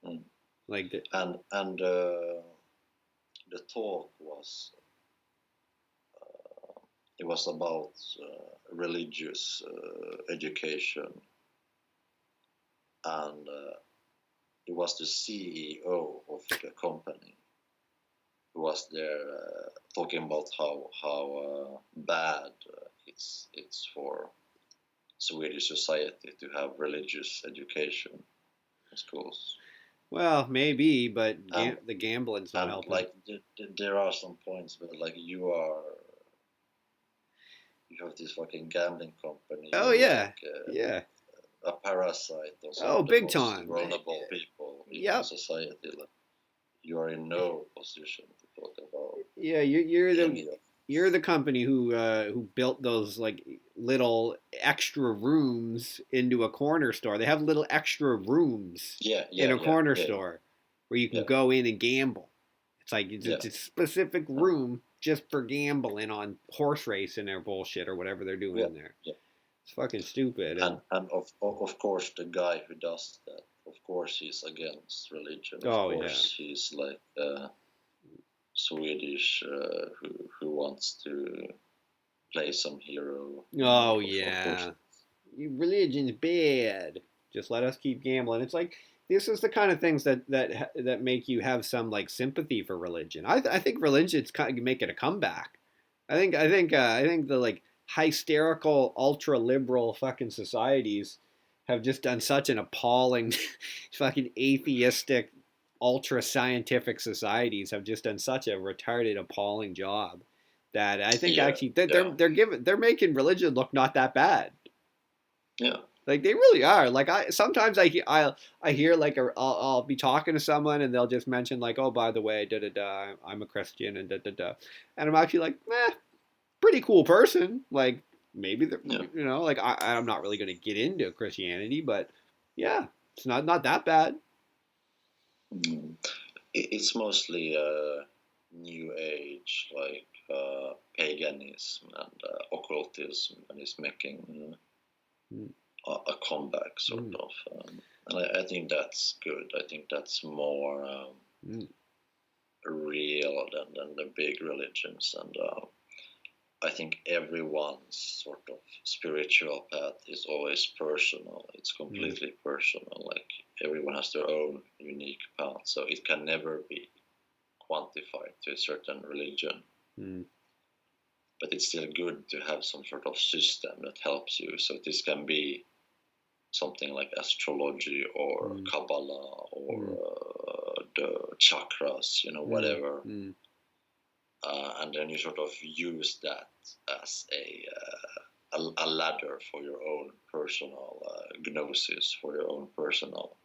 Speaker 2: mm.
Speaker 1: Like,
Speaker 2: And the talk was it was about religious education, and it was the CEO of the company who was there talking about how bad it's for Swedish society to have religious education in schools.
Speaker 1: well, maybe, but
Speaker 2: And
Speaker 1: the gambling's not helping.
Speaker 2: like there are some points where like you have this fucking gambling company.
Speaker 1: Oh
Speaker 2: You're
Speaker 1: yeah,
Speaker 2: like
Speaker 1: yeah.
Speaker 2: a parasite on some
Speaker 1: Oh,
Speaker 2: of the
Speaker 1: big
Speaker 2: most
Speaker 1: time.
Speaker 2: vulnerable people in
Speaker 1: Yep.
Speaker 2: society. Like you are in no position to talk about
Speaker 1: Yeah, you're
Speaker 2: any
Speaker 1: the
Speaker 2: of.
Speaker 1: you're the company who built those like little extra rooms into a corner store. They have little extra rooms
Speaker 2: Yeah,
Speaker 1: in
Speaker 2: yeah,
Speaker 1: a
Speaker 2: yeah,
Speaker 1: corner
Speaker 2: yeah,
Speaker 1: store where you can
Speaker 2: yeah,
Speaker 1: go in and gamble. It's like
Speaker 2: yeah.
Speaker 1: it's a specific room just for gambling on horse racing or bullshit or whatever they're doing
Speaker 2: Yeah,
Speaker 1: in there.
Speaker 2: yeah.
Speaker 1: It's fucking stupid.
Speaker 2: And of course the guy who does that, of course he's against religion. Of
Speaker 1: Oh yeah.
Speaker 2: course he's like Swedish who wants to play some hero.
Speaker 1: Oh
Speaker 2: Of course.
Speaker 1: yeah. Religion's bad. Just let us keep gambling. It's like this is the kind of things that make you have some like sympathy for religion. I think religion's kind of making a comeback. I think the like hysterical ultra liberal fucking societies have just done such an appalling fucking atheistic ultra scientific societies have just done such a retarded appalling job that I think
Speaker 2: Yeah,
Speaker 1: actually
Speaker 2: yeah,
Speaker 1: they're making religion look not that bad.
Speaker 2: yeah,
Speaker 1: Like they really are. Like I sometimes I hear like I'll be talking to someone and they'll just mention like, oh, by the way, da da da, I'm a Christian and da da da, and I'm actually like, pretty cool person. Like maybe
Speaker 2: yeah.
Speaker 1: like I'm not really gonna get into Christianity, but yeah, it's not that bad.
Speaker 2: Mm. It's mostly new age, like paganism and occultism, and it's making
Speaker 1: Mm.
Speaker 2: a comeback, sort
Speaker 1: Mm.
Speaker 2: of. And I think that's good. I think that's more
Speaker 1: Mm.
Speaker 2: real than the big religions. And I think everyone's sort of spiritual path is always personal. It's completely personal. Like everyone has their own unique path, so it can never be quantified to a certain religion. But it's still good to have some sort of system that helps you. So this can be something like astrology or Kabbalah or the chakras, whatever. And then you sort of use that as a ladder for your own personal gnosis, for your own personal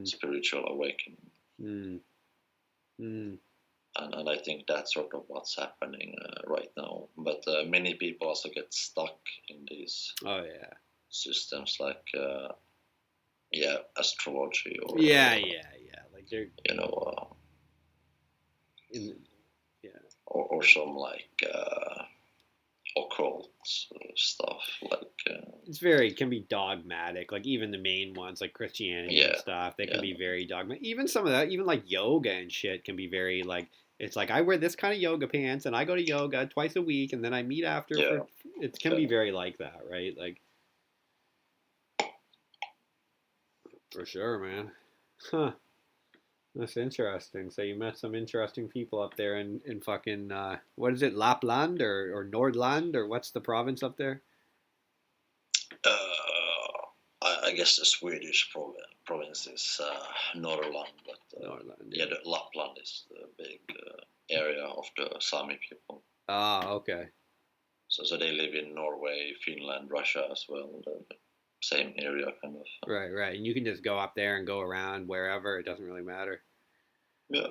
Speaker 2: spiritual awakening. And I think that's sort of what's happening right now. But many people also get stuck in these systems, like astrology or
Speaker 1: like they're
Speaker 2: or some like occult stuff, like
Speaker 1: it can be dogmatic. Like even the main ones, like Christianity and stuff, they can be very dogmatic. Even some of that, even like yoga and shit, can be very like. It's like I wear this kind of yoga pants and I go to yoga twice a week and then I meet after. It can be very like that, right? Like for sure, man. Huh. That's interesting. So you met some interesting people up there in fucking what is it, Lapland or Nordland or what's the province up there?
Speaker 2: I guess the Swedish province is Norrland, but
Speaker 1: Nordland,
Speaker 2: the Lapland is the big area of the Sami people.
Speaker 1: Ah, okay.
Speaker 2: So they live in Norway, Finland, Russia as well. The same area, kind of.
Speaker 1: Right. And you can just go up there and go around wherever. It doesn't really matter.
Speaker 2: Yeah.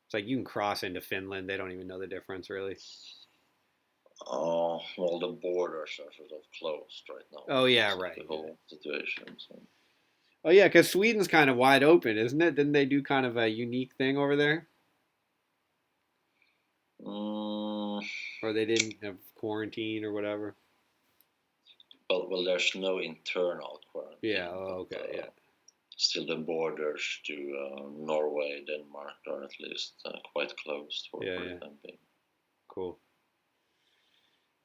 Speaker 1: It's like you can cross into Finland. They don't even know the difference, really.
Speaker 2: Oh, well, the borders are sort of closed right now.
Speaker 1: Oh, yeah, right.
Speaker 2: The whole situation. So.
Speaker 1: Oh, yeah, because Sweden's kind of wide open, isn't it? Didn't they do kind of a unique thing over there? Or they didn't have quarantine or whatever?
Speaker 2: Well, there's no internal quarantine.
Speaker 1: Yeah, okay.
Speaker 2: Still, the borders to Norway, Denmark are at least quite closed for the time being.
Speaker 1: Cool.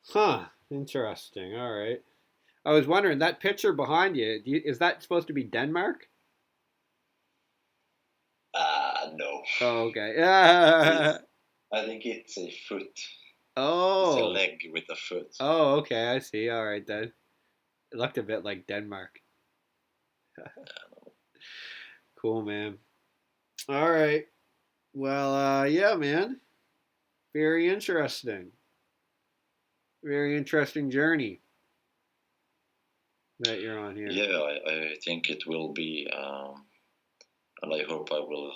Speaker 1: Huh. Interesting. All right. I was wondering, that picture behind you, is that supposed to be Denmark?
Speaker 2: No.
Speaker 1: Oh, okay.
Speaker 2: I think it's a foot.
Speaker 1: Oh.
Speaker 2: It's a leg with a foot.
Speaker 1: Oh, okay. I see. All right, then. It looked a bit like Denmark. Cool, man. All right. Well, yeah, man. Very interesting. Very interesting journey that you're on here.
Speaker 2: Yeah, I think it will be, and I hope I will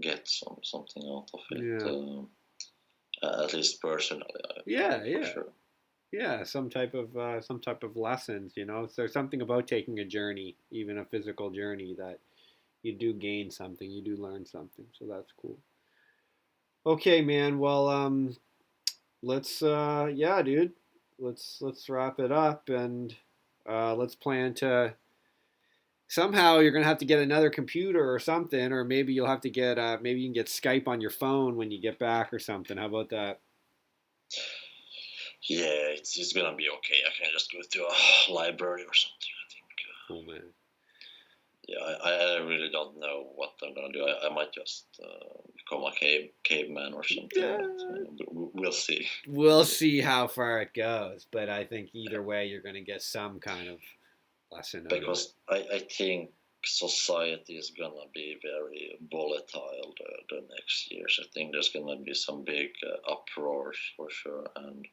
Speaker 2: get something out of it. At least personally. For sure.
Speaker 1: Yeah, some type of lessons. There's something about taking a journey, even a physical journey, that you do gain something, you do learn something. So that's cool. Okay, man. Well, let's dude. Let's wrap it up and let's plan to somehow you're gonna have to get another computer or something, or maybe you'll have to get maybe you can get Skype on your phone when you get back or something. How about that?
Speaker 2: Yeah, it's gonna be okay. I can just go to a library or something, I think.
Speaker 1: Cool, man.
Speaker 2: Yeah, I really don't know what I'm gonna do. I might just become a caveman or something.
Speaker 1: Yeah.
Speaker 2: We'll see.
Speaker 1: We'll see how far it goes, but I think either way you're gonna get some kind of lesson.
Speaker 2: Because I think society is gonna be very volatile the next years. I think there's gonna be some big uproars for sure, and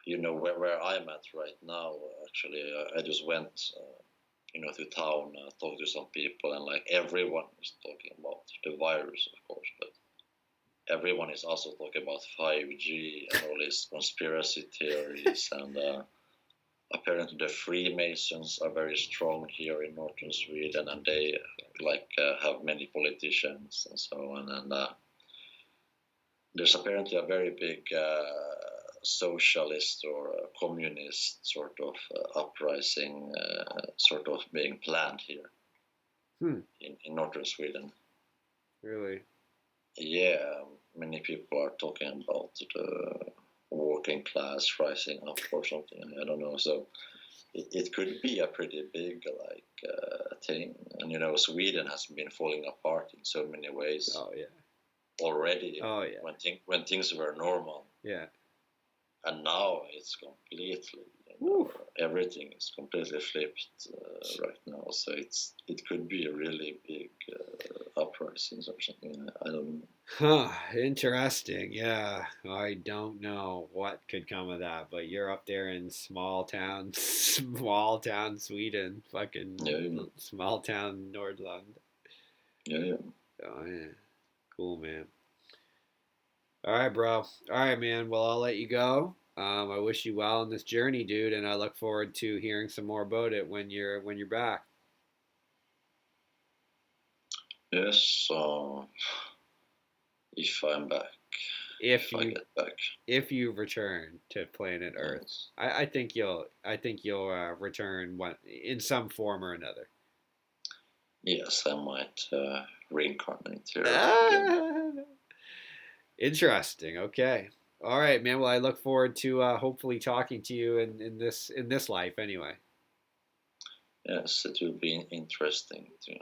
Speaker 2: where I'm at right now. Actually, I just went, to town, talked to some people, and like everyone is talking about the virus, of course, but everyone is also talking about 5G and all these conspiracy theories and. Apparently the Freemasons are very strong here in northern Sweden, and they have many politicians and so on. And there's apparently a very big socialist or communist sort of uprising sort of being planned here in northern Sweden.
Speaker 1: Really?
Speaker 2: Yeah, many people are talking about the working class rising up or something. I don't know. So it could be a pretty big thing. And Sweden has been falling apart in so many ways.
Speaker 1: Oh yeah.
Speaker 2: Already.
Speaker 1: Oh yeah.
Speaker 2: When things were normal.
Speaker 1: Yeah.
Speaker 2: And now it's completely, everything is completely flipped right now. So it could be a really big uprisings or something. I don't know.
Speaker 1: Huh. Interesting. Yeah. I don't know what could come of that, but you're up there in small town, small town Sweden, fucking small town Nordland.
Speaker 2: Yeah.
Speaker 1: Oh yeah. Cool, man. All right, bro. All right, man. Well, I'll let you go. I wish you well on this journey, dude, and I look forward to hearing some more about it when you're back.
Speaker 2: Yes. If I'm back,
Speaker 1: If
Speaker 2: I
Speaker 1: you
Speaker 2: get back,
Speaker 1: if you return to planet Earth,
Speaker 2: yes,
Speaker 1: I think you'll return in some form or another.
Speaker 2: yes, I might reincarnate here again.
Speaker 1: Ah, interesting. Okay. All right, man. Well, I look forward to hopefully talking to you in this life anyway.
Speaker 2: Yes, it will be interesting to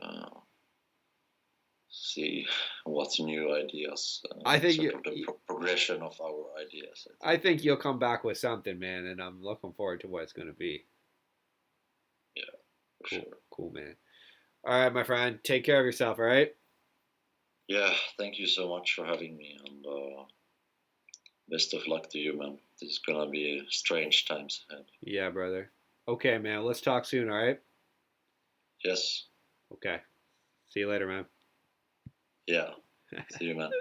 Speaker 2: see what new ideas,
Speaker 1: I think
Speaker 2: sort of the progression of our ideas.
Speaker 1: I think you'll come back with something, man, and I'm looking forward to what it's going to be.
Speaker 2: Yeah, for
Speaker 1: Cool,
Speaker 2: sure.
Speaker 1: cool, man. All right, my friend. Take care of yourself. All right.
Speaker 2: Yeah, thank you so much for having me, and best of luck to you, man. This is gonna be strange times ahead.
Speaker 1: Yeah, brother. Okay, man. Let's talk soon. All right.
Speaker 2: Yes.
Speaker 1: Okay. See you later, man.
Speaker 2: Yeah. See you, man.